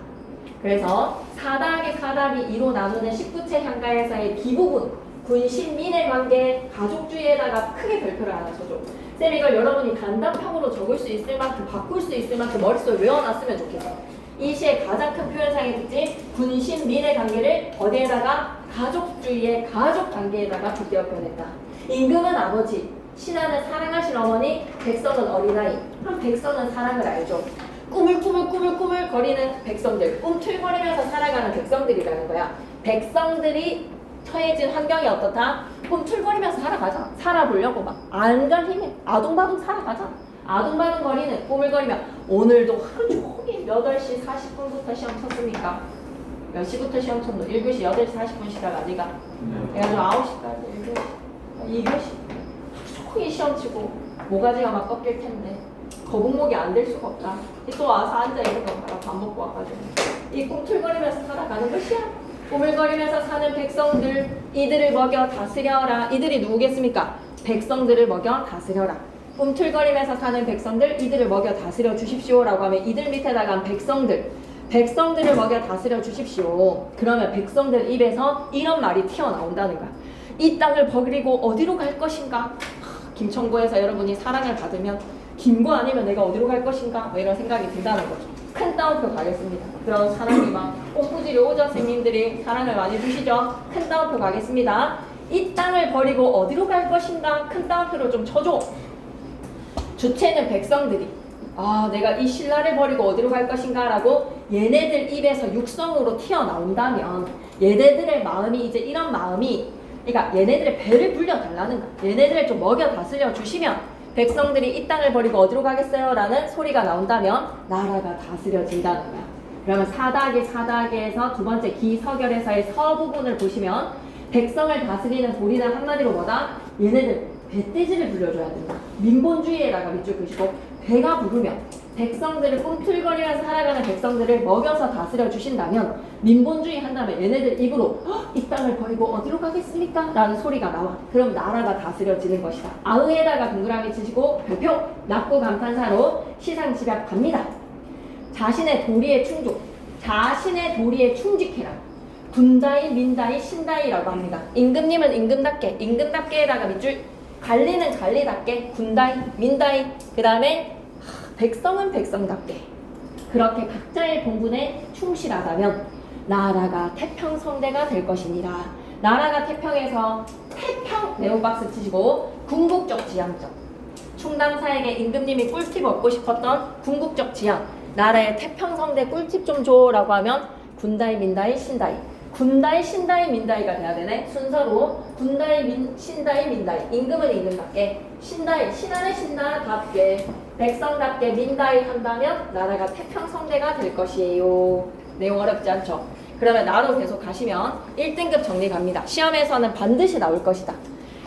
그래서 4더하기 4답이 2로 나누는 19채 향가에서의 B부분 군신민의 관계 가족주의에다가 크게 별표를 하나 쳐줘. 쌤 이걸 여러분이 단답형으로 적을 수 있을 만큼 바꿀 수 있을 만큼 머릿속에 외워놨으면 좋겠어. 이 시의 가장 큰 표현상의 특징 군신민의 관계를 어디에다가 가족주의의 가족관계에다가 빗대어 표현했다. 임금은 아버지, 신하는 사랑하신 어머니, 백성은 어린아이. 그럼 백성은 사랑을 알죠. 꾸물꾸물 거리는 백성들, 꿈틀거리면서 살아가는 백성들이라는 거야. 백성들이 처해진 환경이 어떻다? 꿈틀거리면서 살아가자. 살아보려고 막 안간 힘에 아둥바둥 살아가자. 아둥바둥 거리는 꾸물거리며 오늘도 하루 종일 8시 40분부터 시험 쳤습니까? 몇 시부터 시험 쳤노? 1교시 8시 40분 시작 아니가? 그래가지고 9시까지 1교시 2교시 하루 종일 시험 치고 모가지가 막 꺾일 텐데 거북목이 안 될 수가 없다. 또 와서 앉아있는 거 봐라. 밥 먹고 와가지고. 이 꿈틀거리면서 살아가는 것이야. 꾸물거리면서 사는 백성들, 이들을 먹여 다스려라. 이들이 누구겠습니까? 백성들을 먹여 다스려라. 꿈틀거리면서 사는 백성들, 이들을 먹여 다스려 주십시오라고 하면 이들 밑에다가 백성들을 먹여 다스려 주십시오. 그러면 백성들 입에서 이런 말이 튀어나온다는 거야. 이 땅을 버리고 어디로 갈 것인가? 김천구에서 여러분이 사랑을 받으면 김구 아니면 내가 어디로 갈 것인가? 뭐 이런 생각이 든다는 거죠. 큰 따옴표 가겠습니다. 그럼 사랑이 막 꼼부지리 오죠. 선생님들이 사랑을 많이 주시죠. 큰 따옴표 가겠습니다. 이 땅을 버리고 어디로 갈 것인가? 큰 따옴표로 좀 쳐줘. 주체는 백성들이 내가 이 신라를 버리고 어디로 갈 것인가 라고 얘네들 입에서 육성으로 튀어나온다면 얘네들의 마음이 이제 이런 마음이 그러니까 얘네들의 배를 불려달라는 거야. 얘네들을 좀 먹여 다스려 주시면 백성들이 이 땅을 버리고 어디로 가겠어요? 라는 소리가 나온다면 나라가 다스려진다는 거야. 그러면 4-4-에서 두 번째 기서결에서의 서 부분을 보시면 백성을 다스리는 도리는 한마디로 뭐다? 얘네들 배떼지를 불려줘야 된다. 민본주의에다가 밑줄 그시고 배가 부르면 백성들을 꿈틀거리면서 살아가는 백성들을 먹여서 다스려 주신다면 민본주의 한다면 얘네들 입으로 이 땅을 버리고 어디로 가겠습니까? 라는 소리가 나와. 그럼 나라가 다스려지는 것이다. 아의에다가 동그라미 치시고 별표 낙고 감탄사로 시상집약 갑니다. 자신의 도리에 충직해라. 군다이, 민다이, 신다이라고 합니다. 임금님은 임금답게에다가 밑줄 관리는 관리답게, 군다이, 민다이, 그 다음에 백성은 백성답게 그렇게 각자의 본분에 충실하다면 나라가 태평성대가 될 것이니라. 나라가 태평에서 태평 네오박스 치시고 궁극적 지향적 충담사에게 임금님이 꿀팁 얻고 싶었던 궁극적 지향 나라의 태평성대 꿀팁 좀 줘라고 하면 군다이, 민다이, 신다이 군다이, 신다이, 민다이가 돼야 되네. 순서로 군다이, 신다이, 민다이. 임금은 임금답게, 신다이, 신하는 신하답게, 백성답게 민다이 한다면 나라가 태평성대가 될 것이에요. 내용 어렵지 않죠? 그러면 나로 계속 가시면 1등급 정리 갑니다. 시험에서는 반드시 나올 것이다.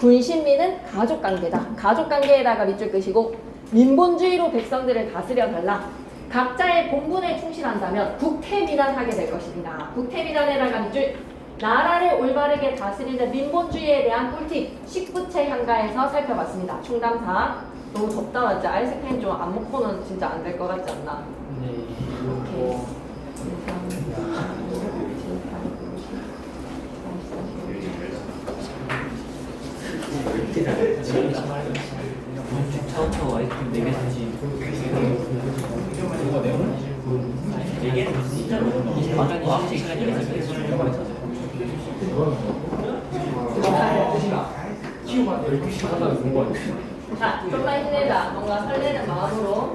군신민은 가족관계다. 가족관계에다가 밑줄 끄시고 민본주의로 백성들을 다스려달라. 각자의 본분에 충실한다면 국태민안하게 될 것입니다. 국태민안에다가 밑줄 나라를 올바르게 다스리는 민본주의에 대한 꿀팁 19채 향가에서 살펴봤습니다. 충담사 너무 덥다 맞지? 아이스크림 좀 안 먹고는 진짜 안 될 것 같지 않나? 네. 오케이. 처음부터 와이프 4개 사지. 4개는 진짜로 완전히 실제 시간이 자, 좀만 힘내자. 뭔가 설레는 마음으로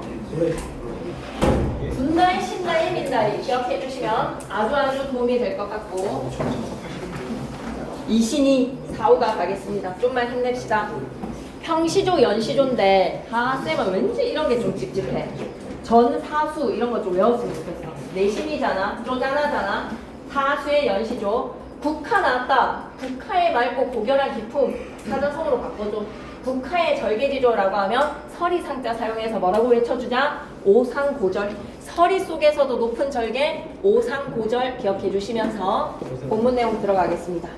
군다이, 신다이, 민다이 기억해 주시면 아주 도움이 될 것 같고 이신이 4호가 가겠습니다. 좀만 힘냅시다. 평시조, 연시조인데 다 쌤은 왠지 이런 게 좀 찝찝해. 전사수 이런 거 좀 외웠으면 좋겠어. 내신이잖아, 쪼잔하잖아. 사수의 연시조. 국화 나왔다. 국화의 맑고 고결한 기품 사자성어로 바꿔줘. 국화의 절개지조라고 하면 서리상자 사용해서 뭐라고 외쳐주자? 오상고절. 서리 속에서도 높은 절개 오상고절 기억해 주시면서 본문 내용 들어가겠습니다.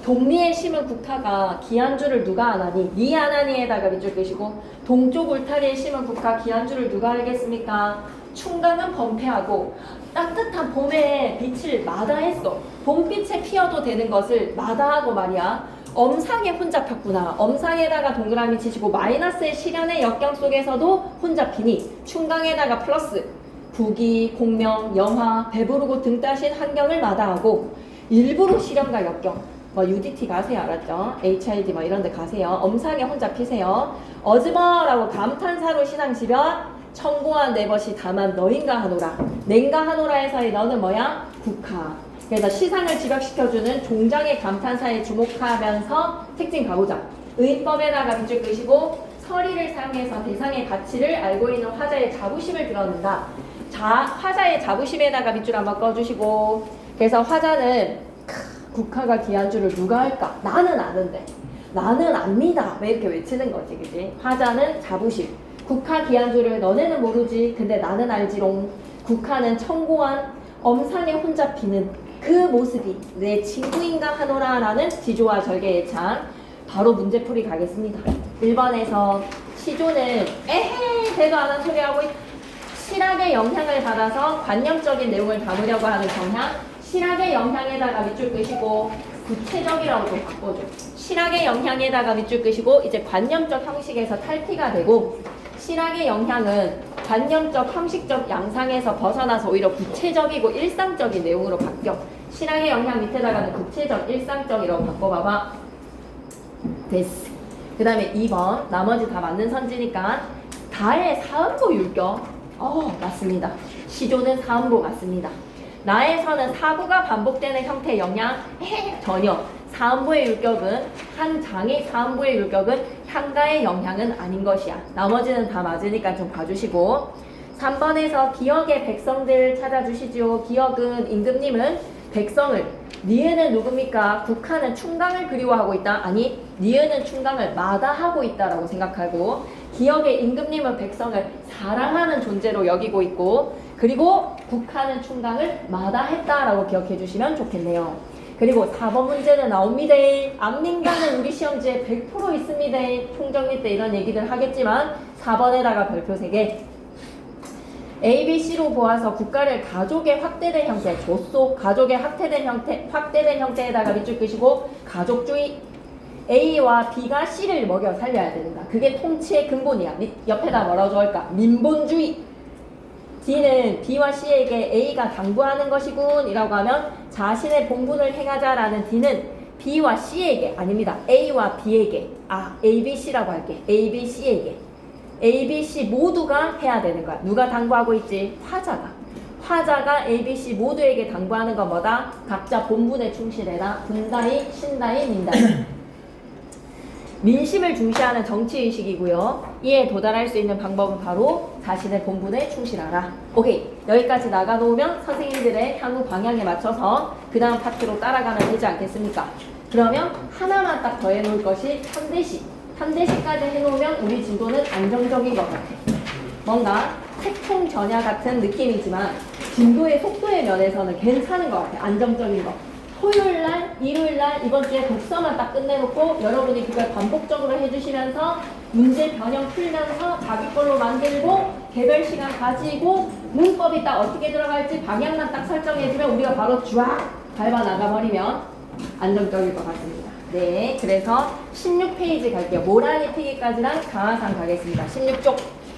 동리에 심은 국화가 기한주를 누가 아나니? 니 아나니에다가 밑줄 끄시고 동쪽 울타리에 심은 국화 기한주를 누가 알겠습니까? 충강은 범패하고 따뜻한 봄에 빛을 마다했어. 봄빛에 피어도 되는 것을 마다하고 말이야. 엄상에 혼자 폈구나. 엄상에다가 동그라미 치시고 마이너스의 시련의 역경 속에서도 혼자 피니 충강에다가 플러스 국위, 공명, 영화, 배부르고 등 따신 환경을 마다하고 일부러 시련과 역경 뭐 UDT 가세요. 알았죠? HID 뭐 이런 데 가세요. 엄상에 혼자 피세요. 어즈머라고 감탄사로 시상시변 청고한 네 것이 다만 너인가 하노라. 낸가 하노라에서의 너는 뭐야? 국화. 그래서 시상을 지각시켜주는 종장의 감탄사에 주목하면서 특징 가보자. 의법에다가 밑줄 끄시고 서리를 사용해서 대상의 가치를 알고 있는 화자의 자부심을 드러낸다. 화자의 자부심에다가 밑줄 한번 꺼주시고 그래서 화자는 국화가 기한주를 누가 할까? 나는 아는데 나는 압니다. 왜 이렇게 외치는 거지, 그지? 화자는 자부심. 국화 기한줄을 너네는 모르지. 근데 나는 알지롱. 국화는 청고한 엄상에 혼자 피는 그 모습이 내 친구인가 하노라 라는 지조와 절개 예창. 바로 문제풀이 가겠습니다. 1번에서 시조는 에헤이 대도 안 한 소리 하고 실학의 영향을 받아서 관념적인 내용을 담으려고 하는 경향. 실학의 영향에다가 밑줄 끄시고 구체적이라고 좀 바꿔줘. 실학의 영향에다가 밑줄 끄시고 이제 관념적 형식에서 탈피가 되고 실학의 영향은 관념적 형식적 양상에서 벗어나서 오히려 구체적이고 일상적인 내용으로 바뀌어. 실학의 영향 밑에다가는 구체적 일상적이라고 바꿔봐봐. 됐어. 그 다음에 2번 나머지 다 맞는 선지니까 다의 사음보 율격. 맞습니다. 시조는 사음보 맞습니다. 나에서는 사구가 반복되는 형태의 영향 전혀. 사음보의 율격은 한 장의 사음보의 율격은 향가의 영향은 아닌 것이야. 나머지는 다 맞으니까 좀 봐주시고 3번에서 기억의 백성들 찾아주시죠. 기억은 임금님은 백성을 니은은 누굽니까? 국하는 충강을 그리워하고 있다. 아니 니은은 충강을 마다하고 있다라고 생각하고 기억의 임금님은 백성을 사랑하는 존재로 여기고 있고 그리고 국하는 충강을 마다했다라고 기억해 주시면 좋겠네요. 그리고 4번 문제는 나옵니다. 안민가는 우리 시험지에 100% 있습니다. 총정리 때 이런 얘기들 하겠지만 4번에다가 별표 3개. A, B, C로 보아서 국가를 가족의 확대된 형태, 조소, 가족의 확대된 형태에다가 밑줄 끄시고 가족주의. A와 B가 C를 먹여 살려야 된다. 그게 통치의 근본이야. 옆에다 뭐라고 적을까? 민본주의. D는 B와 C에게 A가 당부하는 것이군 이라고 하면 자신의 본분을 행하자라는 D는 B와 C에게 아닙니다. A와 B에게 A, B, C라고 할게. A, B, C에게 A, B, C 모두가 해야 되는 거야. 누가 당부하고 있지? 화자가 A, B, C 모두에게 당부하는 건 뭐다? 각자 본분에 충실해라. 분다이, 신다이, 민다이. 민심을 중시하는 정치의식이고요. 이에 도달할 수 있는 방법은 바로 자신의 본분에 충실하라. 오케이. 여기까지 나가놓으면 선생님들의 향후 방향에 맞춰서 그 다음 파트로 따라가면 되지 않겠습니까? 그러면 하나만 딱 더 해놓을 것이 3대시. 3대시까지 해놓으면 우리 진도는 안정적인 것 같아. 뭔가 태풍전야 같은 느낌이지만 진도의 속도의 면에서는 괜찮은 것 같아. 안정적인 거. 토요일날, 일요일날 이번 주에 독서만 딱 끝내놓고 여러분이 그걸 반복적으로 해주시면서 문제 변형 풀면서 자기 걸로 만들고 개별 시간 가지고 문법이 딱 어떻게 들어갈지 방향만 딱 설정해주면 우리가 바로 쫙 밟아 나가버리면 안정적일 것 같습니다. 네, 그래서 16페이지 갈게요. 모란이 피기까지랑 강화상 가겠습니다. 16쪽.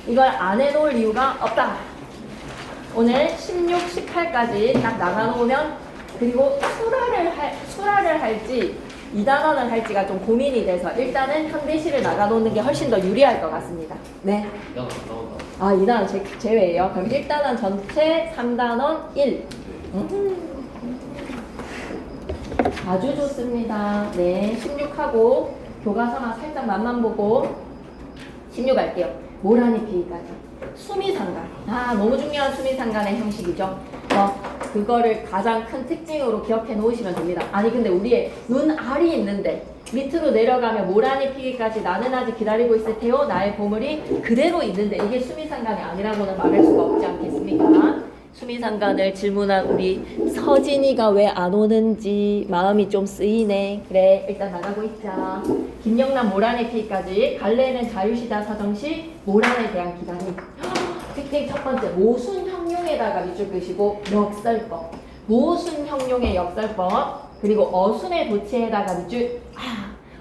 이걸 안 해놓을 이유가 없다. 오늘 16, 18까지 딱 나가놓으면 그리고 수라를 할지 2단원을 할지가 좀 고민이 돼서 일단은 현대시를 나가놓는 게 훨씬 더 유리할 것 같습니다. 네. 2단원 제외예요. 그럼 1단원 전체 3단원 1. 아주 좋습니다. 네. 16하고 교과서만 살짝 맛만 보고 16 할게요. 모란이 피기까지. 수미상관. 너무 중요한 수미상관의 형식이죠. 그거를 가장 큰 특징으로 기억해 놓으시면 됩니다. 아니 근데 우리의 눈 알이 있는데 밑으로 내려가면 모란이 피기까지 나는 아직 기다리고 있을 테요. 나의 보물이 그대로 있는데 이게 수미상관이 아니라고는 말할 수가 없지 않겠습니까? 수미상관을 질문한 우리 서진이가 왜 안 오는지 마음이 좀 쓰이네. 그래 일단 나가고 있자. 김영란 모란의 피기까지. 갈래는 자유시다 사정시 모란에 대한 기다림. 특징 첫 번째 모순형용에다가 밑줄 끄시고 역설법. 모순형용의 역설법. 그리고 어순의 도치에다가 밑줄.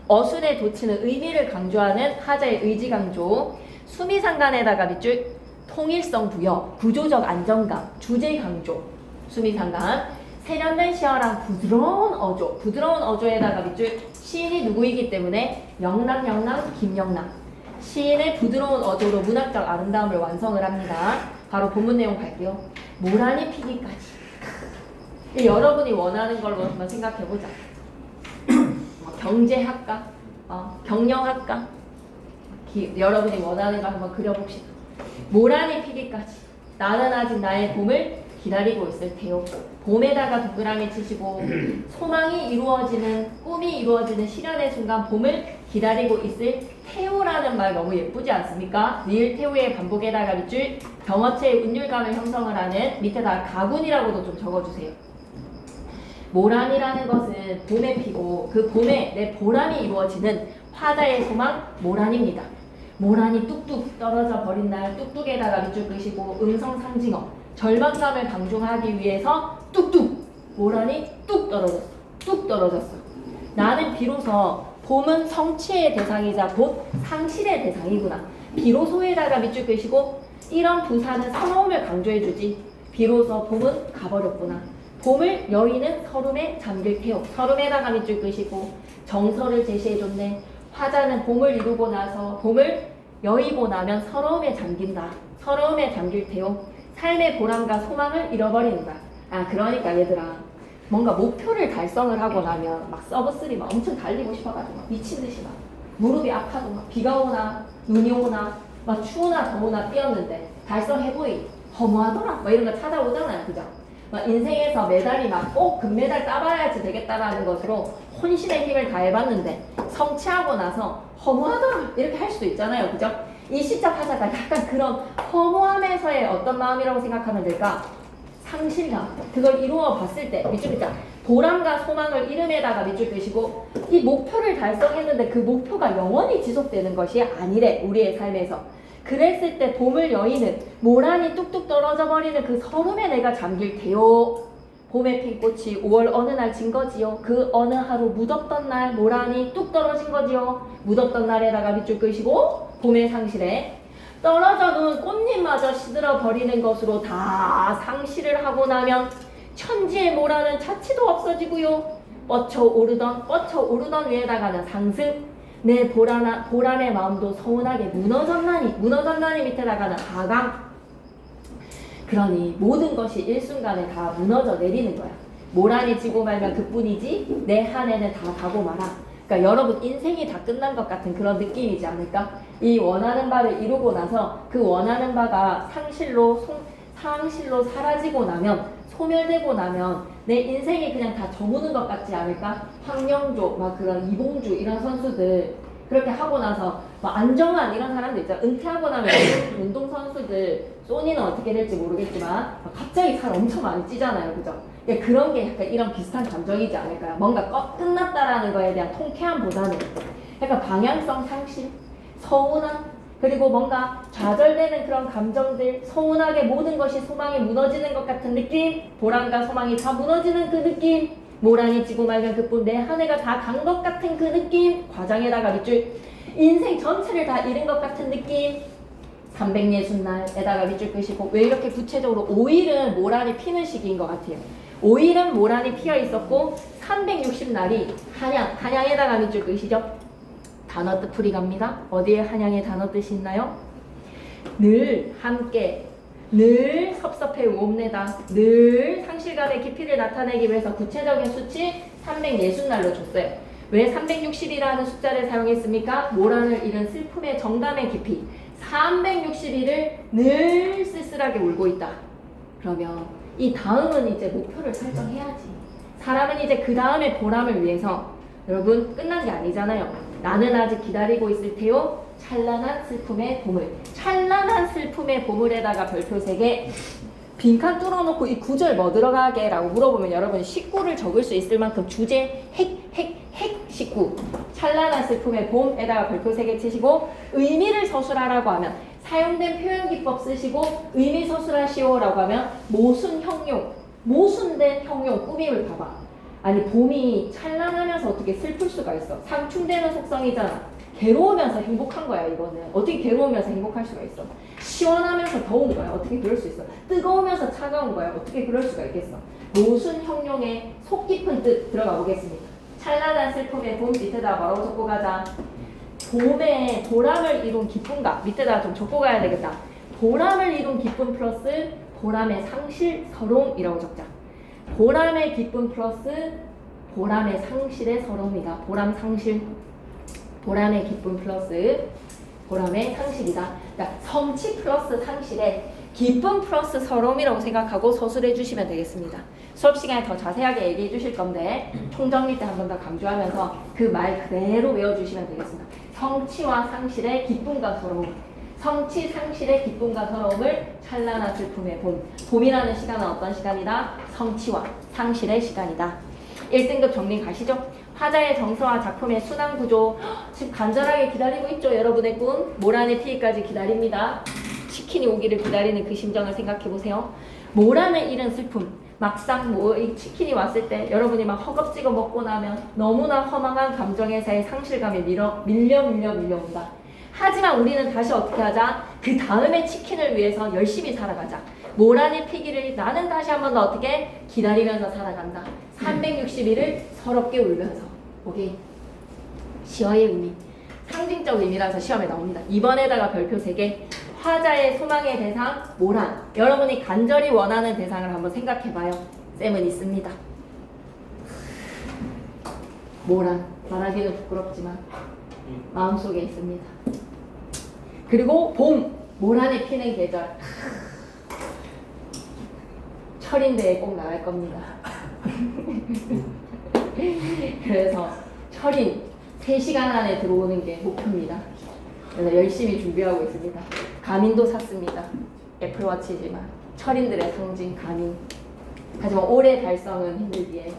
어순의 도치는 의미를 강조하는 하자의 의지 강조. 수미상관에다가 밑줄. 통일성 부여, 구조적 안정감, 주제 강조. 수미상관. 세련된 시어랑 부드러운 어조. 부드러운 어조에다가 밑줄. 시인이 누구이기 때문에 영남, 김영남. 시인의 부드러운 어조로 문학적 아름다움을 완성을 합니다. 바로 본문 내용 갈게요. 모란이 피기까지. 여러분이 원하는 걸로 한번 생각해보자. 경제학과, 경영학과. 여러분이 원하는 걸 한번 그려봅시다. 모란이 피기까지. 나는 아직 나의 봄을 기다리고 있을 테요. 봄에다가 동그라미 치시고 소망이 이루어지는 꿈이 이루어지는 실현의 순간 봄을 기다리고 있을 테오라는 말 너무 예쁘지 않습니까? 니을 테오의 반복에다가 밑줄 경어체의 운율감을 형성을 하는 밑에다 가군이라고도 좀 적어주세요. 모란이라는 것은 봄에 피고 그 봄에 내 보람이 이루어지는 화자의 소망 모란입니다. 모란이 뚝뚝 떨어져 버린 날 뚝뚝에다가 밑줄 끄시고 음성 상징어 절망감을 방중하기 위해서 뚝뚝 모란이 뚝 떨어졌어. 뚝 떨어졌어. 나는 비로소 봄은 성취의 대상이자 곧 상실의 대상이구나. 비로소에다가 밑줄 끄시고 이런 부사는 서러움을 강조해주지. 비로소 봄은 가버렸구나. 봄을 여인은 서름에 잠길 테요. 서름에다가 밑줄 끄시고 정서를 제시해줬네. 화자는 봄을 이루고 나서 봄을 여의고 나면 서러움에 잠긴다. 서러움에 잠길 테요. 삶의 보람과 소망을 잃어버린다. 아 그러니까 얘들아 뭔가 목표를 달성을 하고 나면 막 서브3 막 엄청 달리고 싶어가지고 막 미친 듯이 막 무릎이 아파도 막 비가 오나 눈이 오나 막 추우나 더우나 뛰었는데 달성해보이 허무하더라 막 이런 거 찾아오잖아요. 그죠? 막 인생에서 메달이 막 꼭 금메달 따봐야지 되겠다라는 것으로 혼신의 힘을 다해봤는데 성취하고 나서 허무하더라 이렇게 할 수도 있잖아요. 그죠? 이 시적 화자가 약간 그런 허무함에서의 어떤 마음이라고 생각하면 될까? 상실감. 그걸 이루어 봤을 때 밑줄 긋자. 보람과 소망을 이름에다가 밑줄 끄시고 이 목표를 달성했는데 그 목표가 영원히 지속되는 것이 아니래. 우리의 삶에서. 그랬을 때 봄을 여의는 모란이 뚝뚝 떨어져 버리는 그 서름에 내가 잠길 테요. 봄에 핀 꽃이 5월 어느 날 진 거지요. 그 어느 하루 묻었던 날 모란이 뚝 떨어진 거지요. 묻었던 날에다가 밑줄 끄시고 봄의 상실에 떨어져둔 꽃잎마저 시들어 버리는 것으로 다 상실을 하고 나면 천지의 모란은 자취도 없어지고요. 뻗쳐오르던 위에다가는 상승 내 보람의 마음도 서운하게 무너졌나니 밑에다가는 하강. 그러니 모든 것이 일순간에 다 무너져 내리는 거야. 모란이 지고 말면 그뿐이지 내 한 해는 다 가고 말아. 그러니까 여러분 인생이 다 끝난 것 같은 그런 느낌이지 않을까? 이 원하는 바를 이루고 나서 그 원하는 바가 상실로 사라지고 나면 소멸되고 나면 내 인생이 그냥 다 저무는 것 같지 않을까? 황영조, 막 그런 이봉주 이런 선수들 그렇게 하고 나서 막 안정환 이런 사람들 있잖아. 은퇴하고 나면 운동선수들 소니는 어떻게 될지 모르겠지만 갑자기 살 엄청 많이 찌잖아요. 그죠? 그러니까 그런 게 약간 이런 비슷한 감정이지 않을까요? 뭔가 끝났다라는 거에 대한 통쾌함보다는 약간 방향성 상실, 서운함, 그리고 뭔가 좌절되는 그런 감정들, 서운하게 모든 것이 소망이 무너지는 것 같은 느낌, 보람과 소망이 다 무너지는 그 느낌, 모란이 지고 말면 그뿐 내 한 해가 다 간 것 같은 그 느낌, 과장에다가 밑줄, 인생 전체를 다 잃은 것 같은 느낌, 360날에다가 밑줄 끄시고 왜 이렇게 구체적으로 5일은 모란이 피는 시기인 것 같아요. 5일은 모란이 피어 있었고 360날이 한양에다가 밑줄 끄시죠. 단어 뜻 풀이 갑니다. 어디에 한양의 단어 뜻이 있나요? 늘 함께, 늘 섭섭해 우옵내다, 늘 상실감의 깊이를 나타내기 위해서 구체적인 수치 360날로 줬어요. 왜 360이라는 숫자를 사용했습니까? 모란을 잃은 슬픔의 정담의 깊이 360일을 늘 쓸쓸하게 울고 있다. 그러면 이 다음은 이제 목표를 설정해야지. 사람은 이제 그 다음에 보람을 위해서 여러분 끝난 게 아니잖아요. 나는 아직 기다리고 있을 테요. 찬란한 슬픔의 보물. 찬란한 슬픔의 보물에다가 별표 3개. 빈칸 뚫어놓고 이 구절 뭐 들어가게? 라고 물어보면 여러분이 식구를 적을 수 있을 만큼 주제 핵 식구. 찬란한 슬픔의 봄에다가 별표 3개 치시고 의미를 서술하라고 하면 사용된 표현기법 쓰시고 의미 서술하시오 라고 하면 모순 형용. 모순된 형용 꾸밈을 봐봐. 아니 봄이 찬란하면서 어떻게 슬플 수가 있어. 상충되는 속성이잖아. 괴로우면서 행복한 거야 이거는. 어떻게 괴로우면서 행복할 수가 있어. 시원하면서 더운 거야. 어떻게 그럴 수 있어. 뜨거우면서 차가운 거야. 어떻게 그럴 수가 있겠어. 모순 형용의 속 깊은 뜻 들어가 보겠습니다. 찬란한 슬픔의 봄 밑에다 뭐라고 적고 가자. 봄에 보람을 이룬 기쁨과 밑에다 좀 적고 가야 되겠다. 보람을 이룬 기쁨 플러스 보람의 상실 서러움이라고 적자. 보람의 기쁨 플러스 보람의 상실의 서러움이다. 보람 상실. 보람의 기쁨 플러스 보람의 상실이다. 그러니까 성취 플러스 상실에 기쁨 플러스 서러움이라고 생각하고 서술해 주시면 되겠습니다. 수업 시간에 더 자세하게 얘기해 주실 건데 총정리 때 한 번 더 강조하면서 그 말 그대로 외워주시면 되겠습니다. 성취와 상실의 기쁨과 서러움, 성취 상실의 기쁨과 서러움을 찬란한 슬픔의 봄. 봄이라는 시간은 어떤 시간이다? 성취와 상실의 시간이다. 1등급 정리 가시죠? 화자의 정서와 작품의 순환 구조. 지금 간절하게 기다리고 있죠, 여러분의 꿈. 모란의 피기까지 기다립니다. 치킨이 오기를 기다리는 그 심정을 생각해 보세요. 모란을 잃은 슬픔. 막상 이 치킨이 왔을 때 여러분이 막 허겁지겁 먹고 나면 너무나 허망한 감정에서의 상실감에 밀려 온다. 하지만 우리는 다시 어떻게 하자? 그 다음에 치킨을 위해서 열심히 살아가자. 모란의 피기를 나는 다시 한 번 더 어떻게 기다리면서 살아간다. 360일을 서럽게 울면서. 오케이. 시어의 의미. 상징적 의미라서 시험에 나옵니다. 이번에다가 별표 3개. 화자의 소망의 대상 모란. 여러분이 간절히 원하는 대상을 한번 생각해봐요. 쌤은 있습니다. 모란. 말하기는 부끄럽지만 마음속에 있습니다. 그리고 봄. 모란에 피는 계절. 철인대에 꼭 나갈 겁니다. 그래서 철인 3시간 안에 들어오는 게 목표입니다. 그래서 열심히 준비하고 있습니다. 가민도 샀습니다. 애플워치지만 철인들의 상징 가민. 하지만 올해 달성은 힘들기에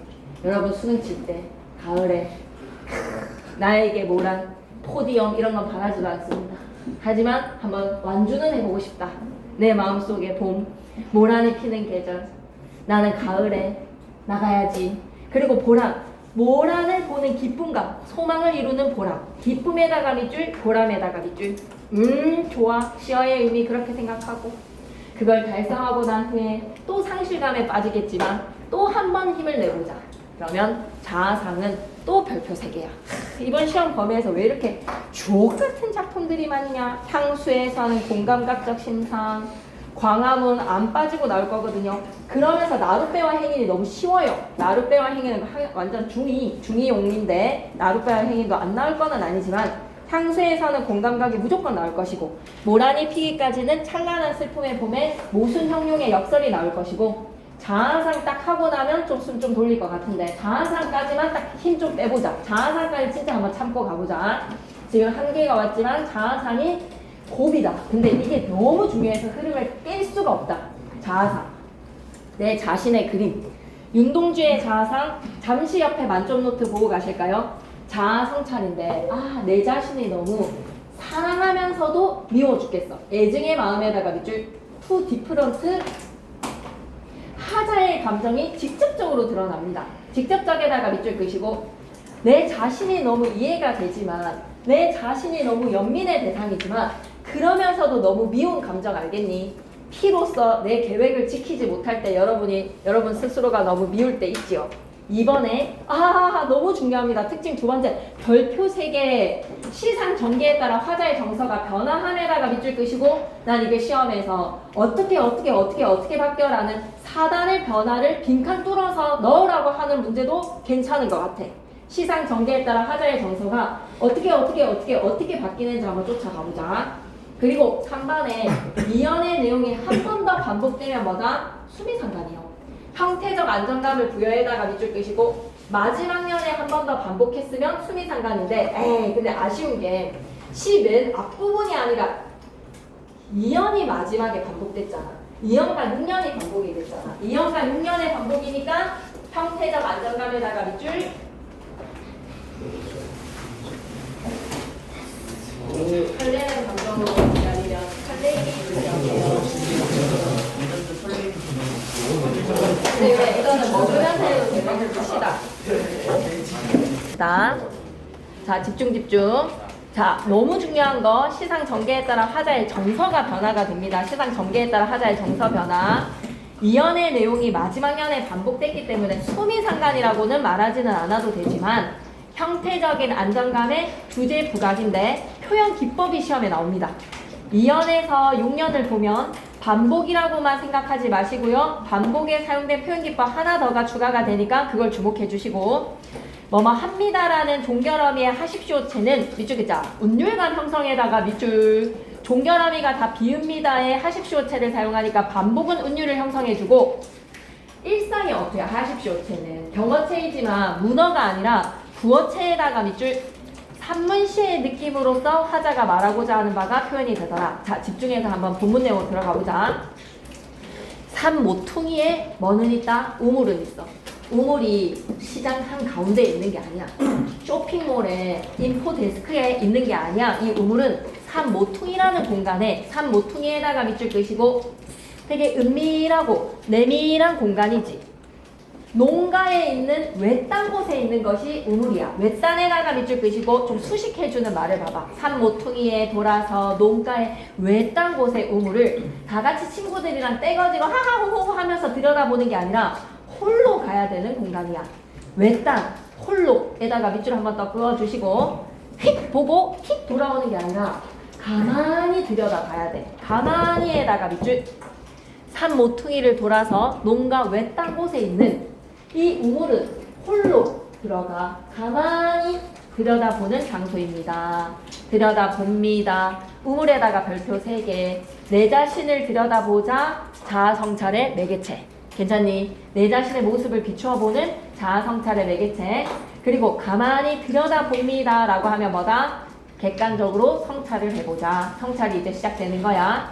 여러분 수능 칠 때 가을에 나에게 모란 포디엄 이런 건 바라지도 않습니다. 하지만 한번 완주는 해보고 싶다. 내 마음속에 봄, 모란이 피는 계절. 나는 가을에 나가야지. 그리고 보람, 모란을 보는 기쁨감, 소망을 이루는 보람. 기쁨에다가 밑줄, 보람에다가 밑줄. 좋아. 시어의 의미 그렇게 생각하고 그걸 달성하고 난 후에 또 상실감에 빠지겠지만 또 한 번 힘을 내보자. 그러면 자아상은 또 별표 3개야. 이번 시험 범위에서 왜 이렇게 주옥 같은 작품들이 많냐? 향수에서는 공감각적 심상, 광화문 안 빠지고 나올 거거든요. 그러면서 나룻배와 행인이 너무 쉬워요. 나룻배와 행인은 완전 중2 용인데 나룻배와 행인도 안 나올 거는 아니지만 향수에서는 공감각이 무조건 나올 것이고 모란이 피기까지는 찬란한 슬픔의 봄에 모순형용의 역설이 나올 것이고 자아상 딱 하고 나면 좀 숨 좀 돌릴 것 같은데 자아상까지만 딱 힘 좀 빼보자. 자아상까지 진짜 한번 참고 가보자. 지금 한계가 왔지만 자아상이 고비다. 근데 이게 너무 중요해서 흐름을 깰 수가 없다. 자아상. 내 자신의 그림. 윤동주의 자아상. 잠시 옆에 만점 노트 보고 가실까요? 자아 성찰인데 내 자신이 너무 사랑하면서도 미워 죽겠어. 애증의 마음에다가 밑줄 투 디프런트. 하자의 감정이 직접적으로 드러납니다. 직접적에다가 밑줄 끄시고 내 자신이 너무 이해가 되지만 내 자신이 너무 연민의 대상이지만 그러면서도 너무 미운 감정 알겠니? 피로써 내 계획을 지키지 못할 때 여러분 스스로가 너무 미울 때 있지요. 이번에 너무 중요합니다. 특징 2번째 별표 3개 시상 전개에 따라 화자의 정서가 변화함에다가 밑줄 끄시고 난 이게 시험에서 어떻게 바뀌어라는 4단의 변화를 빈칸 뚫어서 넣으라고 하는 문제도 괜찮은 것 같아. 시상 전개에 따라 화자의 정서가 어떻게 바뀌는지 한번 쫓아가보자. 그리고 3번에 이연의 내용이 한 번 더 반복되면 뭐다? 수미상관이요. 형태적 안정감을 부여에다가 밑줄 끄시고 마지막 년에 한 번 더 반복했으면 수미상관인데 근데 아쉬운 게 시 맨 앞부분이 아니라 2년이 마지막에 반복됐잖아. 2년과 6년이 반복이 됐잖아. 2년과 6년의 반복이니까 형태적 안정감에다가 밑줄 설레는 감정으로 기다리면 설레임이 있으세요. 네, 이거는 먹으면서 해도 되는 것이다. 자, 집중. 자, 너무 중요한 거 시상 전개에 따라 화자의 정서가 변화가 됩니다. 시상 전개에 따라 화자의 정서 변화. 이연의 내용이 마지막 년에 반복됐기 때문에 수미상관이라고는 말하지는 않아도 되지만 형태적인 안정감의 주제 부각인데 표현 기법이 시험에 나옵니다. 2연에서 6년을 보면 반복이라고만 생각하지 마시고요. 반복에 사용된 표현 기법 하나 더가 추가가 되니까 그걸 주목해 주시고 뭐뭐 합니다라는 종결어미의 하십시오체는 밑줄 글자 운율감 형성에다가 밑줄 종결함이가 다 비읍니다의 하십시오체를 사용하니까 반복은 은유를 형성해주고 일상의 어투야 하십시오체는 경어체이지만 문어가 아니라 구어체에다가 밑줄 산문시의 느낌으로써 화자가 말하고자 하는 바가 표현이 되더라. 자, 집중해서 한번 본문 내용으로 들어가 보자. 산모퉁이에 뭐는 있다? 우물은 있어. 우물이 시장 한가운데에 있는 게 아니야. 쇼핑몰에 인포데스크에 있는 게 아니야. 이 우물은 산모퉁이라는 공간에 산모퉁이에다가 밑줄 끄시고 되게 은밀하고 내밀한 공간이지. 농가에 있는 외딴 곳에 있는 것이 우물이야. 외딴에다가 밑줄 끄시고 좀 수식해주는 말을 봐봐. 산모퉁이에 돌아서 농가의 외딴 곳의 우물을 다 같이 친구들이랑 떼거지고 하하호호 하면서 들여다보는 게 아니라 홀로 가야 되는 공간이야. 외딴, 홀로에다가 밑줄 한번 더 그어주시고 휙 보고 휙 돌아오는 게 아니라 가만히 들여다봐야 돼. 가만히에다가 밑줄 산모퉁이를 돌아서 농가 외딴 곳에 있는 이 우물은 홀로 들어가 가만히 들여다보는 장소입니다. 들여다봅니다. 우물에다가 별표 3개. 내 자신을 들여다보자. 자아성찰의 매개체. 괜찮니? 내 자신의 모습을 비추어보는 자아성찰의 매개체. 그리고 가만히 들여다봅니다 라고 하면 뭐다? 객관적으로 성찰을 해보자. 성찰이 이제 시작되는 거야.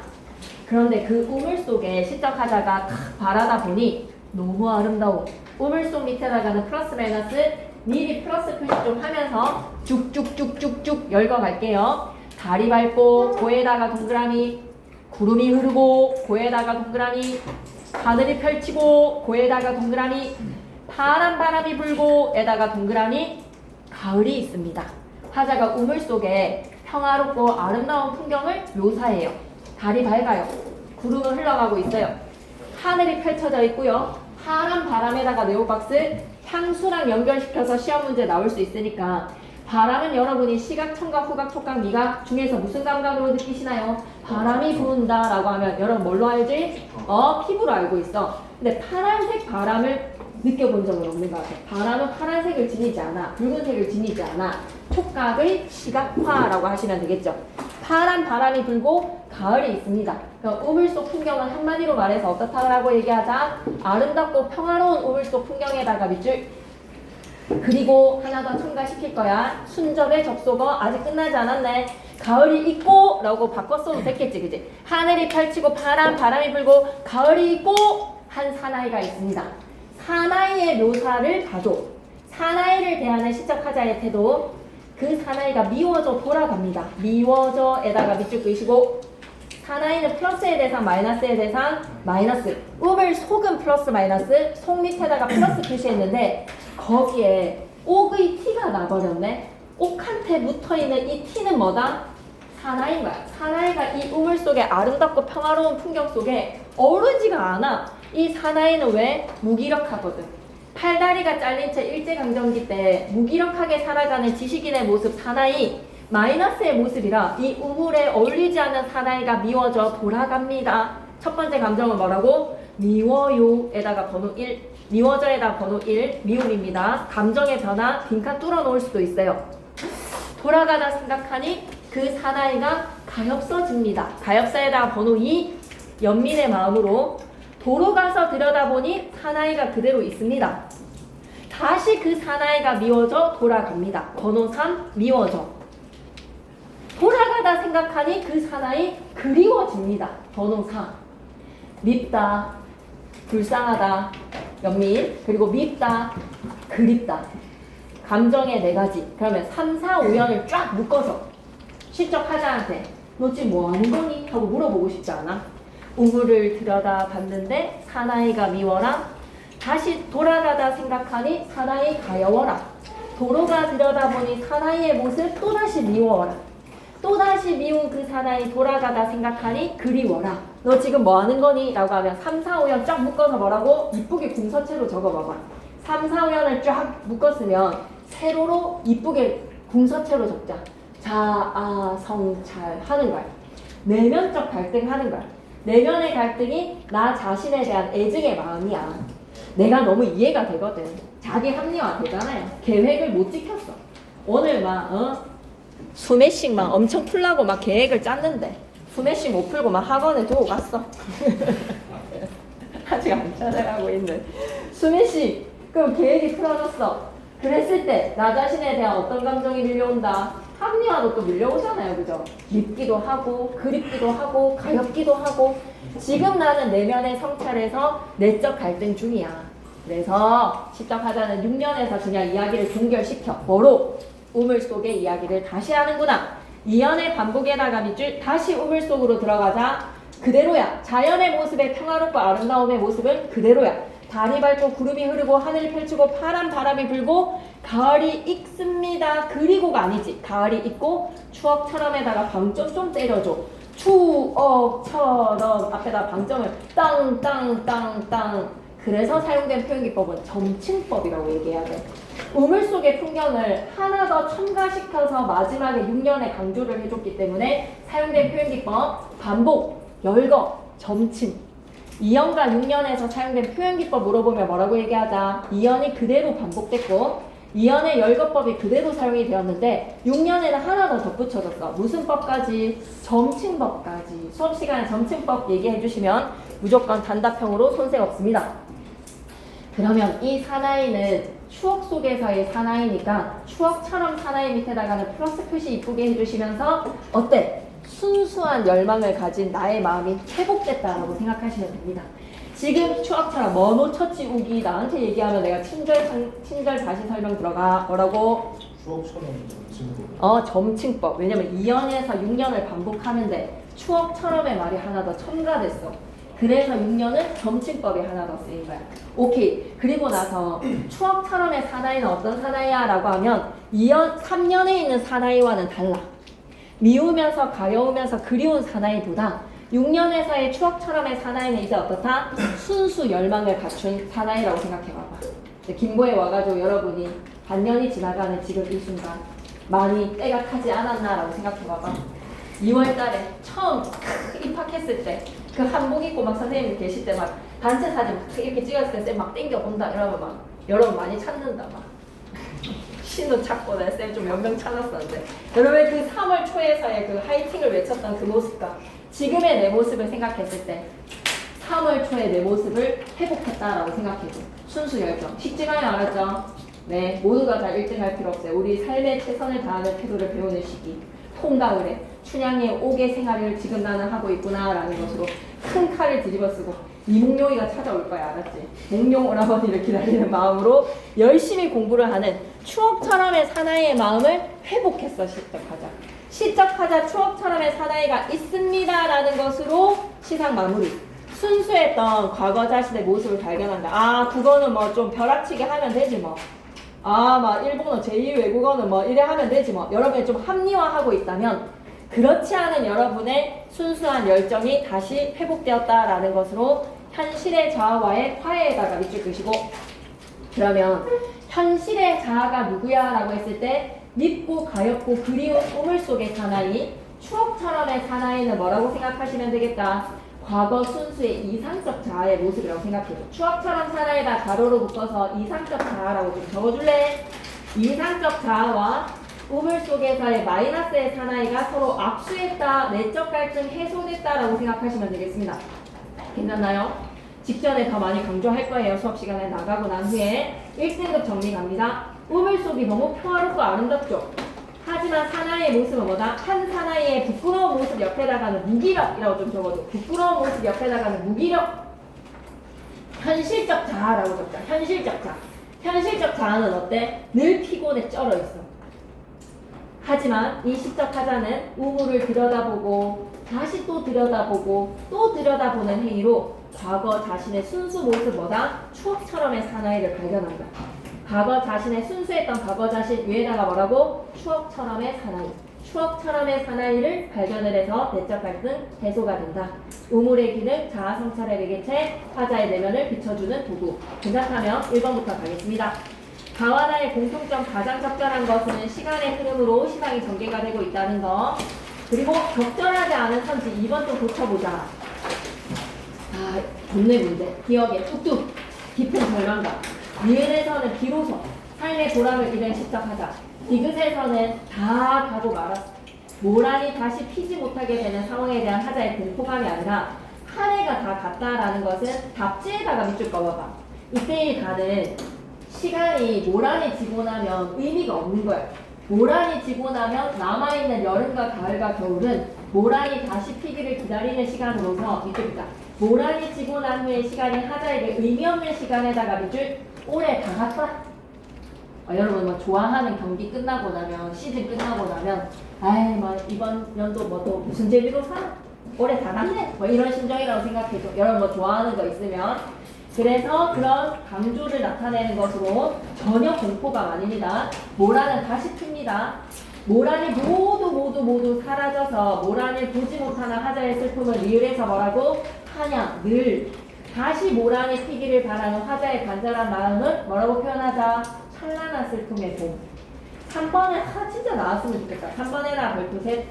그런데 그 우물 속에 시적하자가 탁 바라다 보니 너무 아름다워. 우물 속 밑에다가는 플러스 마이너스 미리 플러스 표시 좀 하면서 쭉쭉쭉쭉쭉 열거갈게요. 다리 밟고 고에다가 동그라미, 구름이 흐르고 고에다가 동그라미, 하늘이 펼치고 고에다가 동그라미, 파란 바람이 불고 에다가 동그라미, 가을이 있습니다. 화자가 우물 속에 평화롭고 아름다운 풍경을 묘사해요. 달이 밝아요. 구름은 흘러가고 있어요. 하늘이 펼쳐져 있고요. 파란 바람에다가 네오박스 향수랑 연결시켜서 시험 문제 나올 수 있으니까 바람은 여러분이 시각, 청각, 후각, 촉각, 미각 중에서 무슨 감각으로 느끼시나요? 바람이 부는다 라고 하면 여러분 뭘로 알지? 피부로 알고 있어. 근데 파란색 바람을 느껴본 적은 없는 것 같아. 바람은 파란색을 지니지 않아. 붉은색을 지니지 않아. 촉각의 시각화라고 하시면 되겠죠. 파란 바람이 불고 가을이 있습니다. 그럼 우물 속 풍경은 한마디로 말해서 어떻다라고 얘기하자? 아름답고 평화로운 우물 속 풍경에다가 밑줄. 그리고 하나 더 첨가시킬 거야. 순접의 접속어 아직 끝나지 않았네. 가을이 있고 라고 바꿨어도 됐겠지, 그지? 하늘이 펼치고 파란 바람이 불고 가을이 있고 한 사나이가 있습니다. 사나이의 묘사를 봐줘. 사나이를 대하는 시적하자의 태도. 그 사나이가 미워져 돌아갑니다. 미워져에다가 밑줄 끄시고 사나이는 플러스의 대상, 마이너스의 대상, 마이너스. 우물 속은 플러스 마이너스, 속 밑에다가 플러스 표시했는데 거기에 옥의 티가 나버렸네. 옥한테 묻어있는 이 티는 뭐다? 사나이인 거야. 사나이가 이 우물 속에 아름답고 평화로운 풍경 속에 어우러지가 않아. 이 사나이는 왜? 무기력하거든. 팔다리가 잘린 채 일제강점기 때 무기력하게 살아가는 지식인의 모습 사나이, 마이너스의 모습이라 이 우물에 어울리지 않는 사나이가 미워져 돌아갑니다. 첫 번째 감정은 뭐라고? 미워요에다가 번호 1, 미워져에다가 번호 1, 미움입니다. 감정의 변화, 빈칸 뚫어 놓을 수도 있어요. 돌아가다 생각하니 그 사나이가 가엾어집니다. 가엾어에다가 번호 2, 연민의 마음으로 도로 가서 들여다보니 사나이가 그대로 있습니다. 다시 그 사나이가 미워져 돌아갑니다. 번호 3, 미워져. 돌아가다 생각하니 그 사나이 그리워집니다. 번호 4, 밉다, 불쌍하다, 연민, 그리고 밉다, 그립다. 감정의 4가지. 그러면 3, 4, 5연을 쫙 묶어서 시적하자한테 너 지금 뭐 하는 거니? 하고 물어보고 싶지 않아? 우물을 들여다봤는데 사나이가 미워라. 다시 돌아가다 생각하니 사나이 가여워라. 도로가 들여다보니 사나이의 모습 또다시 미워라. 또다시 미운 그 사나이 돌아가다 생각하니 그리워라. 너 지금 뭐 하는 거니? 라고 하면 3, 4, 5연 쫙 묶어서 뭐라고? 이쁘게 궁서체로 적어봐봐. 3, 4, 5연을 쫙 묶었으면 세로로 이쁘게 궁서체로 적자. 자아, 성찰 하는 거야. 내면적 갈등하는 거야. 내면의 갈등이 나 자신에 대한 애증의 마음이야. 내가 너무 이해가 되거든. 자기 합리화 되잖아요. 계획을 못 지켰어. 오늘 막 수매씩 막 엄청 풀라고 막 계획을 짰는데 스매싱 못 풀고만 학원에 두고 갔어. 아직 안 찾아가고 있는 스매싱. 그럼 계획이 틀어졌어. 그랬을 때 나 자신에 대한 어떤 감정이 밀려온다? 합리화도 또 밀려오잖아요, 그죠? 밉기도 하고 그립기도 하고 가엾기도 하고. 지금 나는 내면의 성찰에서 내적 갈등 중이야. 그래서 시작하자는 6년에서 그냥 이야기를 동결시켜. 뭐로? 우물 속의 이야기를 다시 하는구나. 이연의 반복에다가 밑줄 다시 우물 속으로 들어가자. 그대로야. 자연의 모습의 평화롭고 아름다움의 모습은 그대로야. 달이 밝고 구름이 흐르고 하늘이 펼치고 파란 바람이 불고 가을이 익습니다. 그리고가 아니지. 가을이 익고 추억처럼에다가 방점 좀 때려줘. 추억처럼 앞에다 방점을 땅땅땅땅. 그래서 사용된 표현기법은 점층법이라고 얘기해야 돼. 우물 속의 풍경을 하나 더 첨가시켜서 마지막에 6년에 강조를 해줬기 때문에 사용된 표현기법 반복, 열거, 점층. 2연과 6년에서 사용된 표현기법 물어보면 뭐라고 얘기하자. 2연이 그대로 반복됐고 2연의 열거법이 그대로 사용이 되었는데 6년에는 하나 더 덧붙여졌어. 무슨 법까지? 점층법까지. 수업 시간에 점층법 얘기해 주시면 무조건 단답형으로 손색 없습니다. 그러면 이 사나이는 추억 속에서의 사나이니까 추억처럼 사나이 밑에다가는 플러스 표시 이쁘게 해주시면서 어때? 순수한 열망을 가진 나의 마음이 회복됐다라고 생각하시면 됩니다. 지금 추억처럼 머노처치 우기 나한테 얘기하면 내가 친절 다시 설명 들어가. 뭐라고? 추억처럼 점층법. 점층법. 왜냐면 2년에서 6년을 반복하는데 추억처럼의 말이 하나 더 첨가됐어. 그래서 6년은 점층법이 하나 더 쓰인 거야. 오케이. 그리고 나서 추억처럼의 사나이는 어떤 사나이야? 라고 하면 3년에 있는 사나이와는 달라. 미우면서 가여우면서 그리운 사나이보다 6년에서의 추억처럼의 사나이는 이제 어떻다? 순수 열망을 갖춘 사나이라고 생각해봐봐. 김보에 와가지고 여러분이 반년이 지나가는 지금 이 순간 많이 때가 타지 않았나라고 생각해봐봐. 2월달에 처음 입학했을 때 그 한복 입고 막 선생님 계실 때 막 단체 사진 막 이렇게 찍었을 때 막 땡겨본다 이러면 막 여러분 많이 찾는다 막 신호 찾고 내 쌤 좀 몇 명 찾았었는데 여러분 그 3월 초에서의 그 하이팅을 외쳤던 그 모습과 지금의 내 모습을 생각했을 때 3월 초의 내 모습을 회복했다라고 생각해줘. 순수 열정. 쉽지가요, 알았죠? 네, 모두가 다 1등 할 필요 없어요. 우리 삶에 최선을 다하는 태도를 배우는 시기. 콩가을에 춘향의 옥의 생활을 지금 나는 하고 있구나 라는 것으로 큰 칼을 뒤집어 쓰고 이몽룡이가 찾아올 거야, 알았지? 몽룡 오라버니를 기다리는 마음으로 열심히 공부를 하는 추억처럼의 사나이의 마음을 회복했어. 시작하자 추억처럼의 사나이가 있습니다 라는 것으로 시상 마무리. 순수했던 과거 자신의 모습을 발견한다. 아, 그거는 뭐 좀 벼락치기 하면 되지 뭐. 아, 막 일본어 제2 외국어는 뭐 이래 하면 되지 뭐. 여러분이 좀 합리화하고 있다면 그렇지 않은 여러분의 순수한 열정이 다시 회복되었다라는 것으로 현실의 자아와의 화해에다가 밑줄 그시고. 그러면 현실의 자아가 누구야? 라고 했을 때 밉고 가엾고 그리운 우물 속의 사나이, 추억처럼의 사나이는 뭐라고 생각하시면 되겠다. 과거 순수의 이상적 자아의 모습이라고 생각해줘. 추억처럼 사나이다 가로로 묶어서 이상적 자아라고 좀 적어줄래? 이상적 자아와 우물 속에서의 마이너스의 사나이가 서로 악수했다, 내적 갈등 해소됐다라고 생각하시면 되겠습니다. 괜찮나요? 직전에 더 많이 강조할 거예요. 수업 시간에 나가고 난 후에 1등급 정리 갑니다. 우물 속이 너무 평화롭고 아름답죠? 하지만 사나이의 모습은 뭐다? 한 사나이의 부끄러운 모습 옆에다가는 무기력이라고 좀 적어줘. 부끄러운 모습 옆에다가는 무기력. 현실적 자아라고 적자. 현실적 자아. 현실적 자아는 어때? 늘 피곤에 쩔어 있어. 하지만 이 시적 타자는 우물을 들여다보고 다시 또 들여다보고 또 들여다보는 행위로 과거 자신의 순수 모습 뭐다? 추억처럼의 사나이를 발견한다. 과거 자신의 순수했던 과거 자신 위에다가 뭐라고? 추억처럼의 사나이. 추억처럼의 사나이를 발견을 해서 내적 갈등 해소가 된다. 우물의 기능, 자아 성찰의 매개체, 화자의 내면을 비춰주는 도구. 괜찮다면 1번부터 가겠습니다. 가와 나의 공통점 가장 적절한 것은 시간의 흐름으로 시상이 전개가 되고 있다는 거. 그리고 적절하지 않은 선지 2번 좀 고쳐보자. 아, 좋네 문제. 기억에 뚝뚝 깊은 절망감. 니은에서는 비로소 삶의 보람을 잃은 시작하자. 디귿에서는 다 가고 말았어. 모란이 다시 피지 못하게 되는 상황에 대한 하자의 공포감이 아니라 한 해가 다 갔다라는 것은 답지에다가 밑줄 꺼봐봐. 이때의 다는 시간이 모란이 지고 나면 의미가 없는 거야. 모란이 지고 나면 남아있는 여름과 가을과 겨울은 모란이 다시 피기를 기다리는 시간으로서 밑줄이다. 모란이 지고 난 후의 시간이 하자에게 의미 없는 시간에다가 밑줄 올해 다 갔다. 여러분 뭐 좋아하는 경기 끝나고 나면 시즌 끝나고 나면 아이 뭐 이번 연도 뭐 또 무슨 재미로 사? 올해 다 갔네? 뭐 이런 심정이라고 생각해줘. 여러분 뭐 좋아하는 거 있으면. 그래서 그런 강조를 나타내는 것으로 전혀 공포감 아닙니다. 모란은 다시 핍니다. 모란이 모두 사라져서 모란을 보지 못하는 하자의 슬픔을 리을해서 뭐라고? 한양, 늘. 다시 모란이 피기를 바라는 화자의 간절한 마음을 뭐라고 표현하자? 찬란한 슬픔의 봄. 3번에 진짜 나왔으면 좋겠다. 3번에나 별표 셋.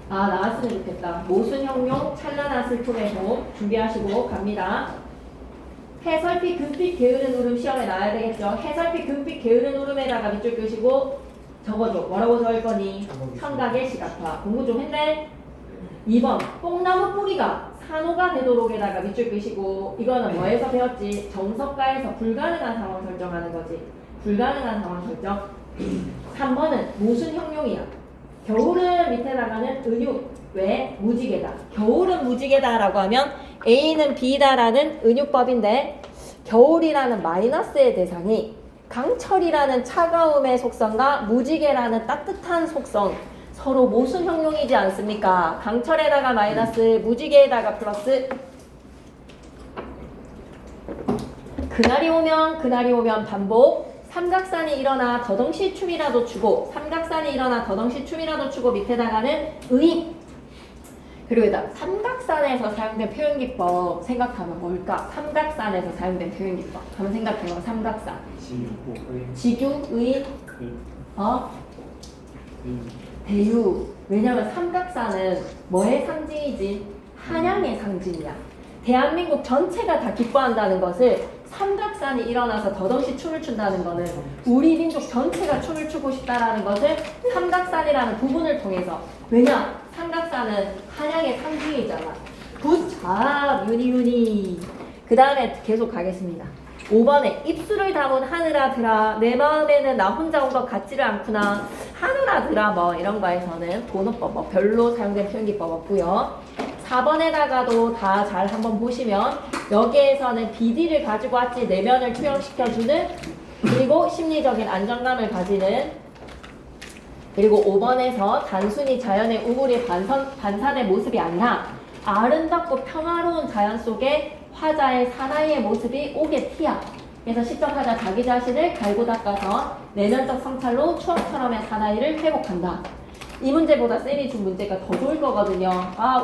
나왔으면 좋겠다. 모순형용 찬란한 슬픔의 봄 준비하시고 갑니다. 해설피 금빛 게으른 울음 시험에 나와야 되겠죠. 해설피 금빛 게으른 울음에다가 밑줄 끄시고 적어줘. 뭐라고 적을 거니? 청각의 시각화. 공부 좀 했네? 2번 뽕나무 뿌리가 산호가 되도록에다가 밑줄 끄시고 이거는 뭐에서 배웠지? 정석가에서 불가능한 상황 설정하는 거지. 불가능한 상황 설정. 3번은 모순형용이야. 겨울은 밑에다가는 은육. 왜? 무지개다. 겨울은 무지개다라고 하면 A는 B다라는 은육법인데 겨울이라는 마이너스의 대상이 강철이라는 차가움의 속성과 무지개라는 따뜻한 속성 서로 모순형용이지 않습니까? 강철에다가 마이너스, 무지개에다가 플러스. 그날이 오면 반복. 삼각산이 일어나 더덩시 춤이라도 추고 삼각산이 일어나 더덩시 춤이라도 추고 밑에다가는 의입. 그리고 일단 삼각산에서 사용된 표현기법 생각하면 뭘까? 삼각산에서 사용된 표현기법 한번 생각해봐. 삼각산 지규, 의입, 대유. 왜냐면 삼각산은 뭐의 상징이지? 한양의 상징이야. 대한민국 전체가 다 기뻐한다는 것을 삼각산이 일어나서 더덩시 춤을 춘다는 거는 우리 민족 전체가 춤을 추고 싶다라는 것을 삼각산이라는 부분을 통해서. 왜냐? 삼각산은 한양의 상징이잖아. 굿잡 유니. 그 다음에 계속 가겠습니다. 5번에 입술을 담은 하늘아들아 내 마음에는 나 혼자 온 것 같지를 않구나. 하늘아들아 뭐 이런 거에서는 번호법 뭐 별로 사용된 표현기법 없고요. 4번에다가도 다 잘 한번 보시면 여기에서는 BD를 가지고 왔지 내면을 투영시켜주는 그리고 심리적인 안정감을 가지는 그리고 5번에서 단순히 자연의 우물이 반사된 모습이 아니라 아름답고 평화로운 자연 속에 화자의 사나이의 모습이 오게 티야. 그래서 시적하자 자기 자신을 갈고 닦아서 내면적 성찰로 추억처럼의 사나이를 회복한다. 이 문제보다 쌤이 준 문제가 더 좋을 거거든요.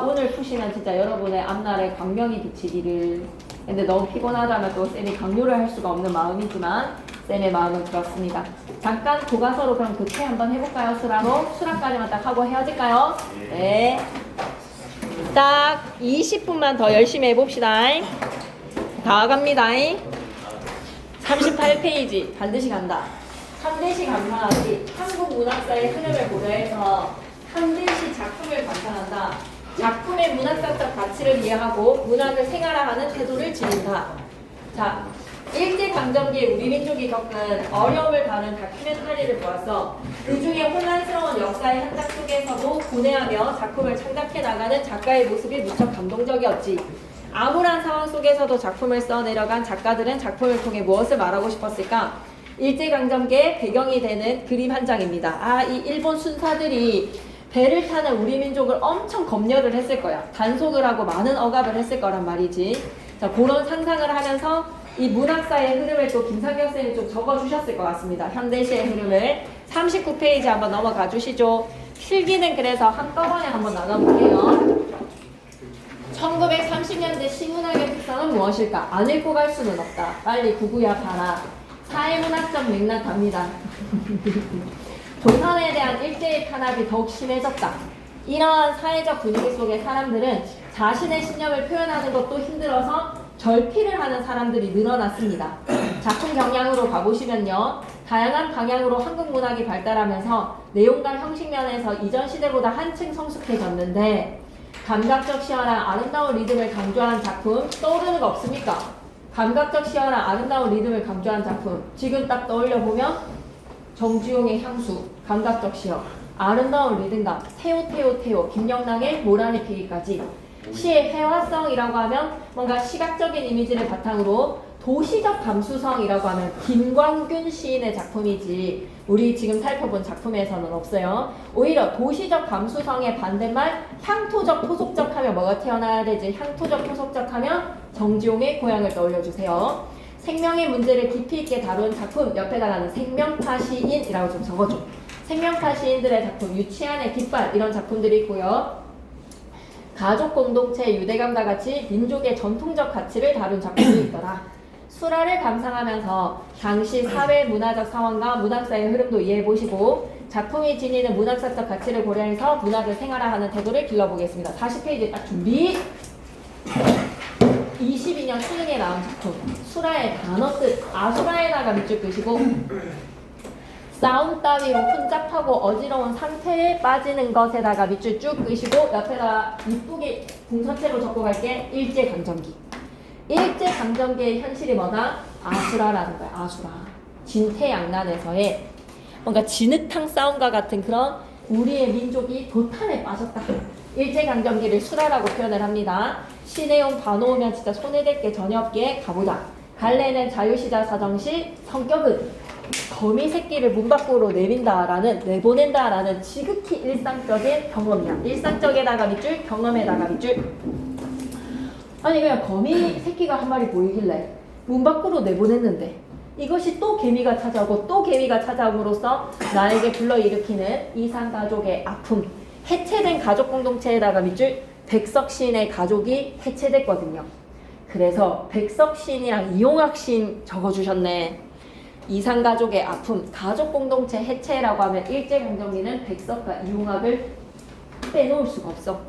오늘 푸시면 진짜 여러분의 앞날에 광명이 비치기를. 근데 너무 피곤하다면 또 쌤이 강요를 할 수가 없는 마음이지만 쌤의 마음은 그렇습니다. 잠깐 교과서로 그럼 교체 한번 해볼까요? 수라로? 수라까지만 딱 하고 헤어질까요? 네. 딱 20분만 더 열심히 해봅시다. 다 갑니다. 38페이지 반드시 간다. 한대시 감상하기. 한국 문학사의 흐름을 고려해서 한대시 작품을 감상한다. 작품의 문학사적 가치를 이해하고 문학을 생활화하는 태도를 지닌다. 자, 일제강점기에 우리 민족이 겪은 어려움을 다룬 다큐멘터리를 보았어. 그 중에 혼란스러운 역사의 현장 속에서도 고뇌하며 작품을 창작해 나가는 작가의 모습이 무척 감동적이었지. 암울한 상황 속에서도 작품을 써내려간 작가들은 작품을 통해 무엇을 말하고 싶었을까? 일제강점기의 배경이 되는 그림 한 장입니다. 이 일본 순사들이 배를 타는 우리 민족을 엄청 검열을 했을 거야. 단속을 하고 많은 억압을 했을 거란 말이지. 자, 그런 상상을 하면서 이 문학사의 흐름을 또 김상경 쌤이 좀 적어주셨을 것 같습니다. 현대시의 흐름을 39페이지 한번 넘어가 주시죠. 필기는 그래서 한꺼번에 한번 나눠볼게요. 1930년대 시문학의 특성은 무엇일까? 안 읽고 갈 수는 없다. 빨리 구구야 봐라. 사회문학적 맥락 갑니다. 조선에 대한 일제의 탄압이 더욱 심해졌다. 이러한 사회적 분위기 속에 사람들은 자신의 신념을 표현하는 것도 힘들어서 절필을 하는 사람들이 늘어났습니다. 작품 경향으로 가보시면요. 다양한 방향으로 한국 문학이 발달하면서 내용과 형식 면에서 이전 시대보다 한층 성숙해졌는데 감각적 시화랑 아름다운 리듬을 강조한 작품 떠오르는 거 없습니까? 감각적 시화랑 아름다운 리듬을 강조한 작품 지금 딱 떠올려보면 정주용의 향수, 감각적 시화, 아름다운 리듬감, 테오 김영랑의 모란의 피기까지. 시의 회화성이라고 하면 뭔가 시각적인 이미지를 바탕으로 도시적 감수성이라고 하면 김광균 시인의 작품이지 우리 지금 살펴본 작품에서는 없어요. 오히려 도시적 감수성의 반대말 향토적 토속적 하면 뭐가 태어나야 되지? 향토적 토속적 하면 정지용의 고향을 떠올려주세요. 생명의 문제를 깊이 있게 다룬 작품 옆에다가는 생명파 시인이라고 좀 적어줘. 생명파 시인들의 작품 유치한의 깃발 이런 작품들이 있고요. 가족 공동체 유대감과 같이 민족의 전통적 가치를 다룬 작품이 있더라. 수라를 감상하면서 당시 사회 문화적 상황과 문학사의 흐름도 이해해보시고 작품이 지니는 문학사적 가치를 고려해서 문학을 생활화하는 태도를 길러보겠습니다. 40페이지 딱 준비! 22년 수능에 나온 작품 수라의 단어 뜻 아수라에다가 밑줄 끄시고 싸움 따위로 혼잡하고 어지러운 상태에 빠지는 것에다가 밑줄 쭉 끄시고 옆에다 이쁘게 궁서체로 적고 갈게. 일제강점기. 일제강점기의 현실이 뭐다? 아수라라는 거야. 아수라. 진퇴양난에서의 뭔가 진흙탕 싸움과 같은 그런 우리의 민족이 도탄에 빠졌다. 일제강점기를 수라라고 표현을 합니다. 시내용 반오면 진짜 손에 댈 게 전혀 없기에 가보자. 갈래는 자유시자 사정시 성격은 거미 새끼를 문 밖으로 내보낸다라는 지극히 일상적인 경험이야. 일상적에다가 밑줄, 경험에다가 밑줄. 아니 그냥 거미 새끼가 한 마리 보이길래 문 밖으로 내보냈는데 이것이 또 개미가 찾아오고 또 개미가 찾아옴으로써 나에게 불러일으키는 이상가족의 아픔. 해체된 가족 공동체에다가 밑줄, 백석 시인의 가족이 해체됐거든요. 그래서 백석 시인이랑 이용학 시인 적어주셨네. 이상가족의 아픔, 가족공동체 해체라고 하면 일제강점기는 백석과 이용학을 빼놓을 수가 없어.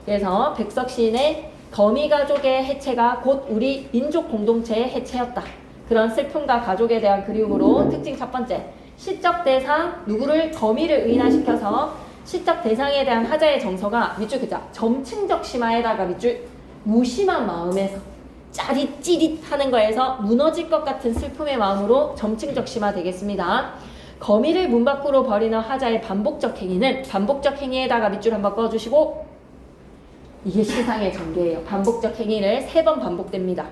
그래서 백석 시인의 거미가족의 해체가 곧 우리 민족공동체의 해체였다. 그런 슬픔과 가족에 대한 그리움으로 특징 첫 번째, 시적 대상, 누구를 거미를 의인화시켜서 시적 대상에 대한 하자의 정서가 밑줄 그자 점층적 심화에다가 밑줄 무심한 마음에서 짜릿찌릿 하는 거에서 무너질 것 같은 슬픔의 마음으로 점층적 심화 되겠습니다. 거미를 문 밖으로 버리는 하자의 반복적 행위는 반복적 행위에다가 밑줄 한번 꺼주시고 이게 시상의 전개예요. 반복적 행위를 3번 반복됩니다.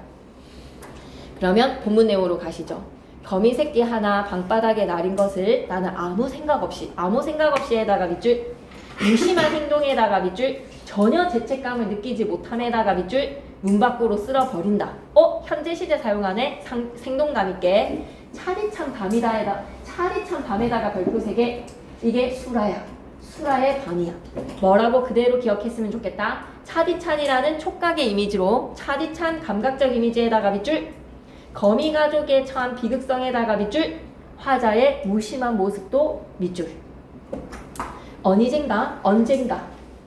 그러면 본문 내용으로 가시죠. 거미 새끼 하나 방바닥에 날인 것을 나는 아무 생각 없이에다가 밑줄 무심한 행동에다가 밑줄 전혀 죄책감을 느끼지 못함에다가 밑줄 문 밖으로 쓸어버린다. 현재 시제 사용하네. 생동감 있게 차디찬 밤에다가 별표 3개. 이게 수라야. 수라의 밤이야. 뭐라고 그대로 기억했으면 좋겠다. 차디찬이라는 촉각의 이미지로 차디찬 감각적 이미지에다가 밑줄 거미 가족에 처한 비극성에다가 밑줄 화자의 무심한 모습도 밑줄 언젠가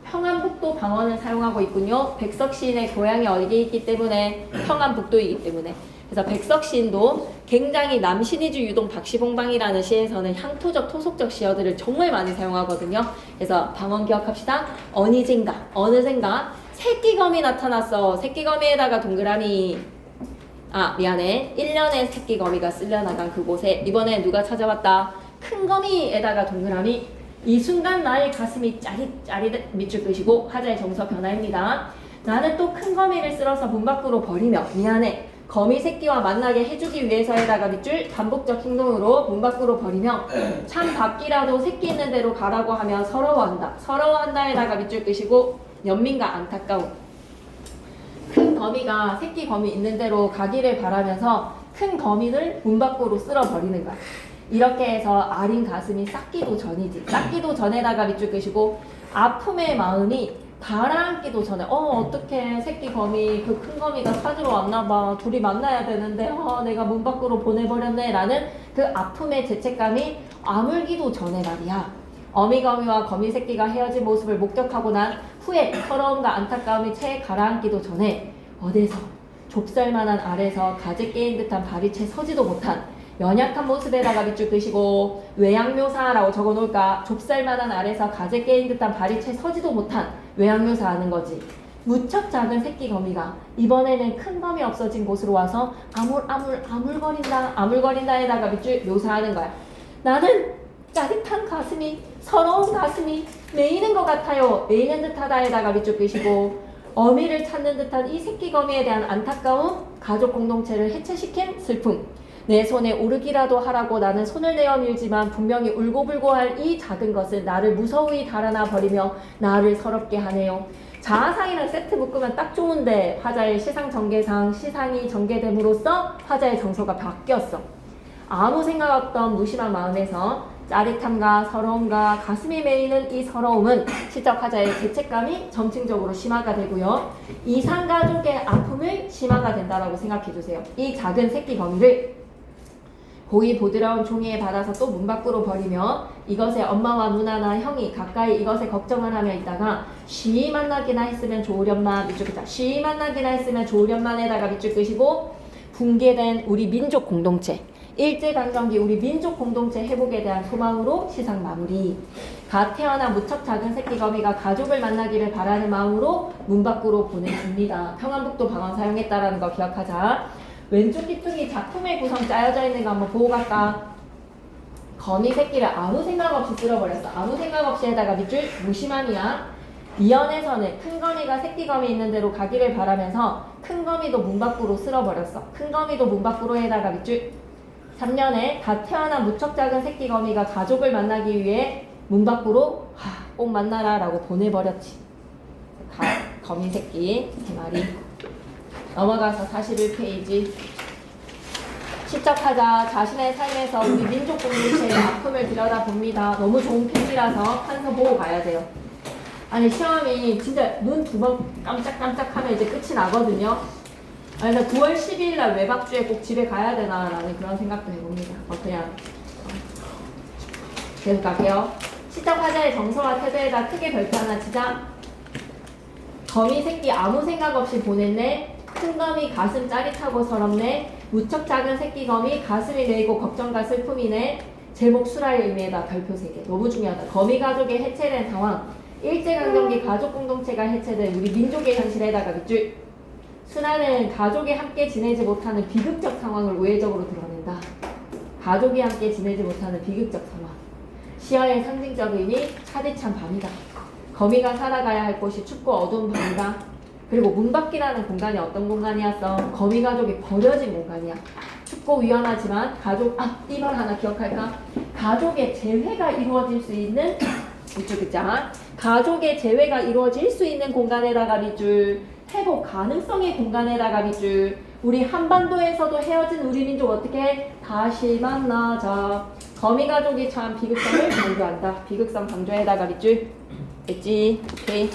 평안북도 방언을 사용하고 있군요. 백석 시인의 고향이 어디에 있기 때문에 평안북도이기 때문에 그래서 백석 시인도 굉장히 남신이주 유동 박시봉방이라는 시에서는 향토적 토속적 시어들을 정말 많이 사용하거든요. 그래서 방언 기억합시다. 어느샌가 새끼거미 나타났어. 새끼거미에다가 동그라미 미안해. 1년의 새끼거미가 쓸려나간 그곳에 이번에 누가 찾아왔다. 큰 거미에다가 동그라미. 이 순간 나의 가슴이 짜릿 밑줄 끄시고 화자의 정서 변화입니다. 나는 또 큰 거미를 쓸어서 문 밖으로 버리며 미안해. 거미 새끼와 만나게 해주기 위해서에다가 밑줄 반복적 행동으로 문 밖으로 버리며 참 밖이라도 새끼 있는 대로 가라고 하며 서러워한다에다가 밑줄 끄시고 연민과 안타까움. 큰 거미가 새끼 거미 있는 대로 가기를 바라면서 큰 거미를 문 밖으로 쓸어버리는 거야. 이렇게 해서 아린 가슴이 싹기도 전이지. 싹기도 전에다가 밑줄 끄시고 아픔의 마음이 가라앉기도 전에 어떡해 새끼 거미 그 큰 거미가 찾으러 왔나봐. 둘이 만나야 되는데 내가 문 밖으로 보내버렸네 라는 그 아픔의 죄책감이 아물기도 전에 말이야. 어미거미와 거미 새끼가 헤어진 모습을 목격하고 난 후에 서러움과 안타까움이 채 가라앉기도 전에 어디서 좁쌀만한 알에서 가재 깨인 듯한 발이 채 서지도 못한 연약한 모습에다가 밑줄 끄시고 외양묘사라고 적어놓을까? 좁쌀만한 알에서 가재 깨인 듯한 발이 채 서지도 못한 외양묘사 하는 거지. 무척 작은 새끼 거미가 이번에는 큰 거미 없어진 곳으로 와서 아물거린다에다가 밑줄 묘사하는 거야. 나는 짜릿한 가슴이, 서러운 가슴이 메이는 것 같아요. 메이는 듯하다에다가 밑줄 끄시고 어미를 찾는 듯한 이 새끼 거미에 대한 안타까움, 가족 공동체를 해체시킨 슬픔. 내 손에 오르기라도 하라고 나는 손을 내어 밀지만 분명히 울고불고할 이 작은 것은 나를 무서이 달아나 버리며 나를 서럽게 하네요. 자아상이랑 세트 묶으면 딱 좋은데 화자의 시상 전개상 시상이 전개됨으로써 화자의 정서가 바뀌었어. 아무 생각 없던 무심한 마음에서 짜릿함과 서러움과 가슴이 메이는 이 서러움은 시적 화자의 죄책감이 점층적으로 심화가 되고요. 이상가족의 아픔을 심화가 된다라고 생각해 주세요. 이 작은 새끼 거미를 고이 보드라운 종이에 받아서 또 문 밖으로 버리며 이것에 엄마와 누나나 형이 가까이 이것에 걱정을 하며 있다가 쉬이 만나기나 했으면 좋으련만 밑줄 끄자. 쉬이 만나기나 했으면 좋으련만에다가 밑줄 끄시고 붕괴된 우리 민족 공동체 일제강점기 우리 민족 공동체 회복에 대한 소망으로 시상 마무리. 갓 태어난 무척 작은 새끼 거미가 가족을 만나기를 바라는 마음으로 문 밖으로 보내줍니다. 평안북도 방언 사용했다라는 거 기억하자. 왼쪽 귀퉁이 작품의 구성 짜여져 있는 거 한번 보고 갈까? 거미 새끼를 아무 생각 없이 쓸어버렸어. 아무 생각 없이 에다가 밑줄 무심함이야. 이연에서는 큰 거미가 새끼 거미 있는 대로 가기를 바라면서 큰 거미도 문 밖으로 쓸어버렸어. 큰 거미도 문 밖으로 에다가 밑줄 3년에 갓 태어난 무척 작은 새끼 거미가 가족을 만나기 위해 문 밖으로 꼭 만나라 라고 보내버렸지. 거미 새끼 두 마리. 넘어가서 41페이지. 시적하자 자신의 삶에서 우리 민족 공동체의 아픔을 들여다봅니다. 너무 좋은 페이지라서 판서 보고 가야 돼요. 아니 시험이 진짜 눈 두 번 깜짝깜짝 하면 이제 끝이 나거든요. 그래서 9월 10일 날 외박주에 꼭 집에 가야 되나 라는 그런 생각도 해봅니다. 그냥 계속 갈게요. 시적하자의 정서와 태도에다 크게 별표 하나 치자. 거미 새끼 아무 생각 없이 보냈네. 큰 거미 가슴 짜릿하고 서럽네. 무척 작은 새끼 거미 가슴이 메이고 걱정과 슬픔이네. 제목 수라의 의미에다 별표 3개. 너무 중요하다. 거미 가족의 해체된 상황. 일제강점기 가족 공동체가 해체된 우리 민족의 현실에다가 밑줄. 수라는 가족이 함께 지내지 못하는 비극적 상황을 우회적으로 드러낸다. 가족이 함께 지내지 못하는 비극적 상황. 시어의 상징적 의미 차디찬 밤이다. 거미가 살아가야 할 곳이 춥고 어두운 밤이다. 그리고 문 밖이라는 공간이 어떤 공간이었어? 거미 가족이 버려진 공간이야. 춥고 위험하지만 가족, 이 말 하나 기억할까? 가족의 재회가 이루어질 수 있는 이쪽 있잖아. 가족의 재회가 이루어질 수 있는 공간에다가 밑줄. 회복 가능성의 공간에다가 밑줄. 우리 한반도에서도 헤어진 우리 민족 어떻게 다시 만나자. 거미 가족이 처한 비극성을 강조한다. 비극성 강조에다가 밑줄. 됐지? 오케이.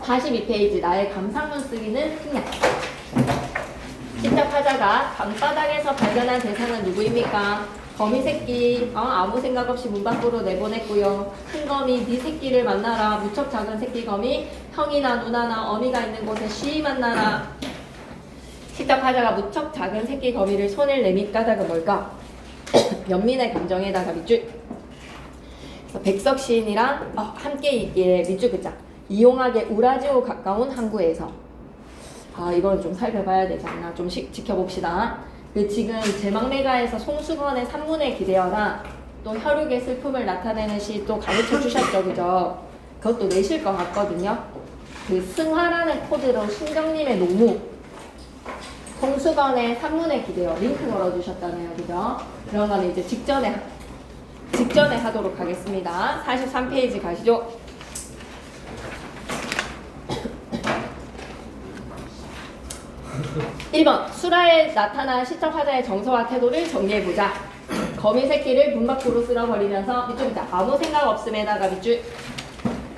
42페이지 나의 감상문 쓰기는 승약. 시작하자가 방바닥에서 발견한 대상은 누구입니까? 거미 새끼 아무 생각 없이 문 밖으로 내보냈고요. 큰 거미 네 새끼를 만나라. 무척 작은 새끼 거미 형이나 누나나 어미가 있는 곳에 쉬이 만나라. 시작하자가 무척 작은 새끼 거미를 손을 내민 까닭은 뭘까? 연민의 감정에다가 밑줄. 그래서 백석 시인이랑 함께 있기에 밑줄 긋자. 이용하게 우라지오 가까운 항구에서. 이건 좀 살펴봐야 되지 않나. 좀 지켜봅시다. 지금 제막내가에서 송수건의 산문에 기대어라. 또 혈육의 슬픔을 나타내는 시 또 가르쳐 주셨죠, 그죠? 그것도 내실 것 같거든요. 그 승화라는 코드로 신정님의 노무. 송수건의 산문에 기대어 링크 걸어주셨다네요, 그죠? 그런 거는 이제 직전에 하도록 하겠습니다. 43페이지 가시죠. 1번 수라에 나타난 시적 화자의 정서와 태도를 정리해보자. 거미 새끼를 문 밖으로 쓸어버리면서 밑줄이다. 아무 생각 없음에다가 밑줄.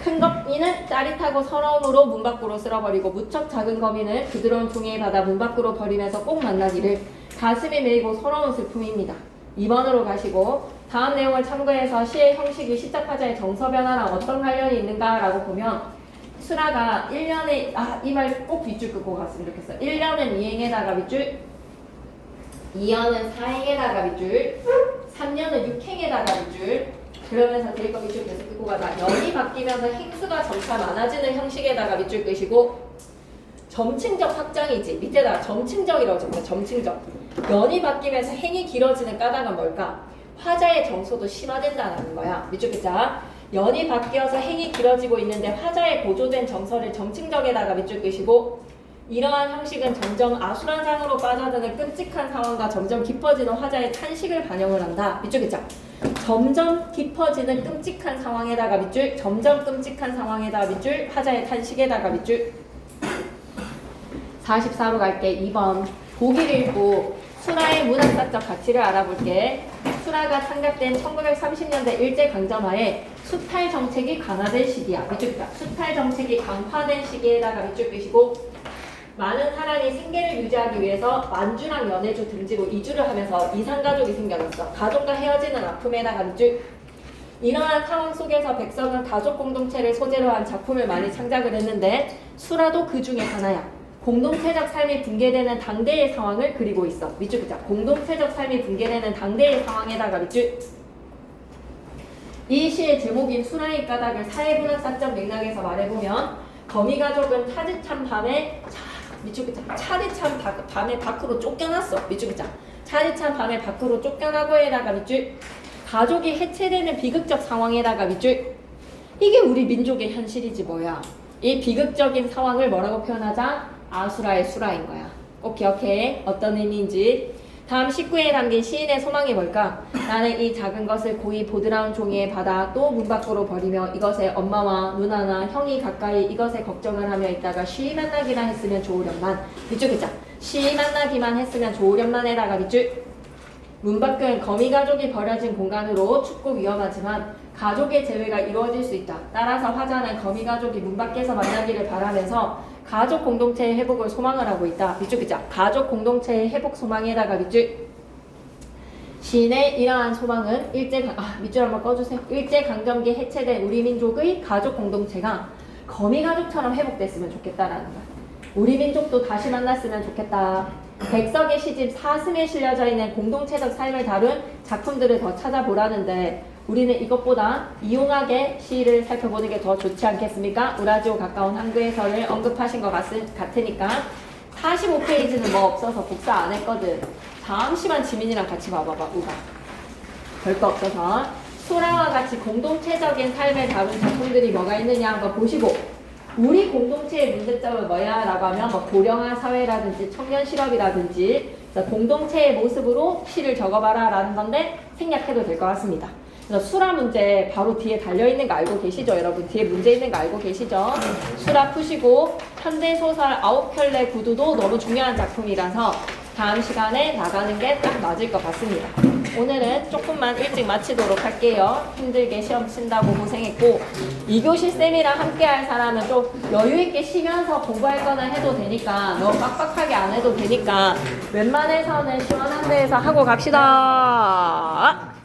큰 거미는 짜릿하고 서러움으로 문 밖으로 쓸어버리고 무척 작은 거미는 부드러운 종이에 받아 문 밖으로 버리면서 꼭 만나기를. 가슴이 메이고 서러운 슬픔입니다. 2번으로 가시고 다음 내용을 참고해서 시의 형식이 시적 화자의 정서 변화랑 어떤 관련이 있는가 라고 보면 수라가 1년에 이 말 꼭 빗줄 끄고 갔으면 좋겠어. 1년은 2행에다가 밑줄, 2년은 4행에다가 밑줄, 3년은 6행에다가 밑줄. 그러면서 데일 거 밑줄 계속 끄고 가자. 연이 바뀌면서 행수가 점차 많아지는 형식에다가 밑줄 끄시고, 점층적 확장이지. 밑에다가 점층적이라고 적어요. 점층적. 연이 바뀌면서 행이 길어지는 까닭은 뭘까? 화자의 정소도 심화된다는 거야. 밑줄 끄자. 연이 바뀌어서 행이 길어지고 있는데 화자의 고조된 정서를 점층적에다가 밑줄 끄시고, 이러한 형식은 점점 아수라장으로 빠져드는 끔찍한 상황과 점점 깊어지는 화자의 탄식을 반영을 한다. 밑줄 끄자. 점점 깊어지는 끔찍한 상황에다가 밑줄, 점점 끔찍한 상황에다가 밑줄, 화자의 탄식에다가 밑줄. 44로 갈게. 2번. 보기를 읽고 수라의 문학사적 가치를 알아볼게. 수라가 창작된 1930년대 일제강점하에 수탈 정책이 강화된 시기야. 밑줄 끄자. 수탈 정책이 강화된 시기에다가 밑줄 끄시고, 많은 사람이 생계를 유지하기 위해서 만주랑 연해주 등지로 이주를 하면서 이산가족이 생겨났어. 가족과 헤어지는 아픔에다가 밑줄. 이러한 상황 속에서 백성은 가족 공동체를 소재로 한 작품을 많이 창작을 했는데 수라도 그 중에 하나야. 공동체적 삶이 붕괴되는 당대의 상황을 그리고 있어. 밑줄 끄자. 공동체적 삶이 붕괴되는 당대의 상황에다가 밑줄. 이 시의 제목인 수라의 까닭을 사회문학사적 맥락에서 말해보면, 거미가족은 차디찬 밤에 밑줄 끄자. 차디찬 밤에 밖으로 쫓겨났어. 밑줄 끄자. 차디찬 밤에 밖으로 쫓겨나고에다가 밑줄. 가족이 해체되는 비극적 상황에다가 밑줄. 이게 우리 민족의 현실이지 뭐야. 이 비극적인 상황을 뭐라고 표현하자? 아수라의 수라인 거야. 꼭 기억해. 어떤 의미인지. 다음 19회에 담긴 시인의 소망이 뭘까? 나는 이 작은 것을 고이 보드라운 종이에 받아 또 문 밖으로 버리며 이것에 엄마와 누나나 형이 가까이 이것에 걱정을 하며 있다가 쉬이 만나기만 했으면 좋으련만. 밑줄 끄자. 쉬이 만나기만 했으면 좋으련만에다가 밑줄. 문 밖은 거미가족이 버려진 공간으로 춥고 위험하지만 가족의 재회가 이루어질 수 있다. 따라서 화자는 거미가족이 문 밖에서 만나기를 바라면서 가족 공동체의 회복을 소망을 하고 있다. 밑줄 끄자. 가족 공동체의 회복 소망에다가 밑줄. 시인의 이러한 소망은 밑줄 한번 꺼주세요. 일제강점기 해체된 우리 민족의 가족 공동체가 거미가족처럼 회복됐으면 좋겠다라는 거야. 우리 민족도 다시 만났으면 좋겠다. 백석의 시집 사슴에 실려져 있는 공동체적 삶을 다룬 작품들을 더 찾아보라는데, 우리는 이것보다 이용하게 시를 살펴보는 게 더 좋지 않겠습니까? 우라지오 가까운 한글해설을 언급하신 것 같으니까 45페이지는 뭐 없어서 복사 안 했거든. 잠시만 지민이랑 같이 봐봐봐. 우가 별거 없어서 소라와 같이 공동체적인 삶을 다룬 작품들이 뭐가 있느냐 한번 보시고, 우리 공동체의 문제점은 뭐야? 라고 하면 뭐 고령화 사회라든지 청년 실업이라든지 공동체의 모습으로 시를 적어봐라 라는 건데 생략해도 될 것 같습니다. 그래서 수라 문제 바로 뒤에 달려있는 거 알고 계시죠? 여러분 뒤에 문제 있는 거 알고 계시죠? 수라 푸시고, 현대소설 9편의 구두도 너무 중요한 작품이라서 다음 시간에 나가는 게 딱 맞을 것 같습니다. 오늘은 조금만 일찍 마치도록 할게요. 힘들게 시험 친다고 고생했고, 2교시 쌤이랑 함께 할 사람은 좀 여유있게 쉬면서 공부할 거나 해도 되니까, 너무 빡빡하게 안 해도 되니까 웬만해서는 시원한 데에서 하고 갑시다.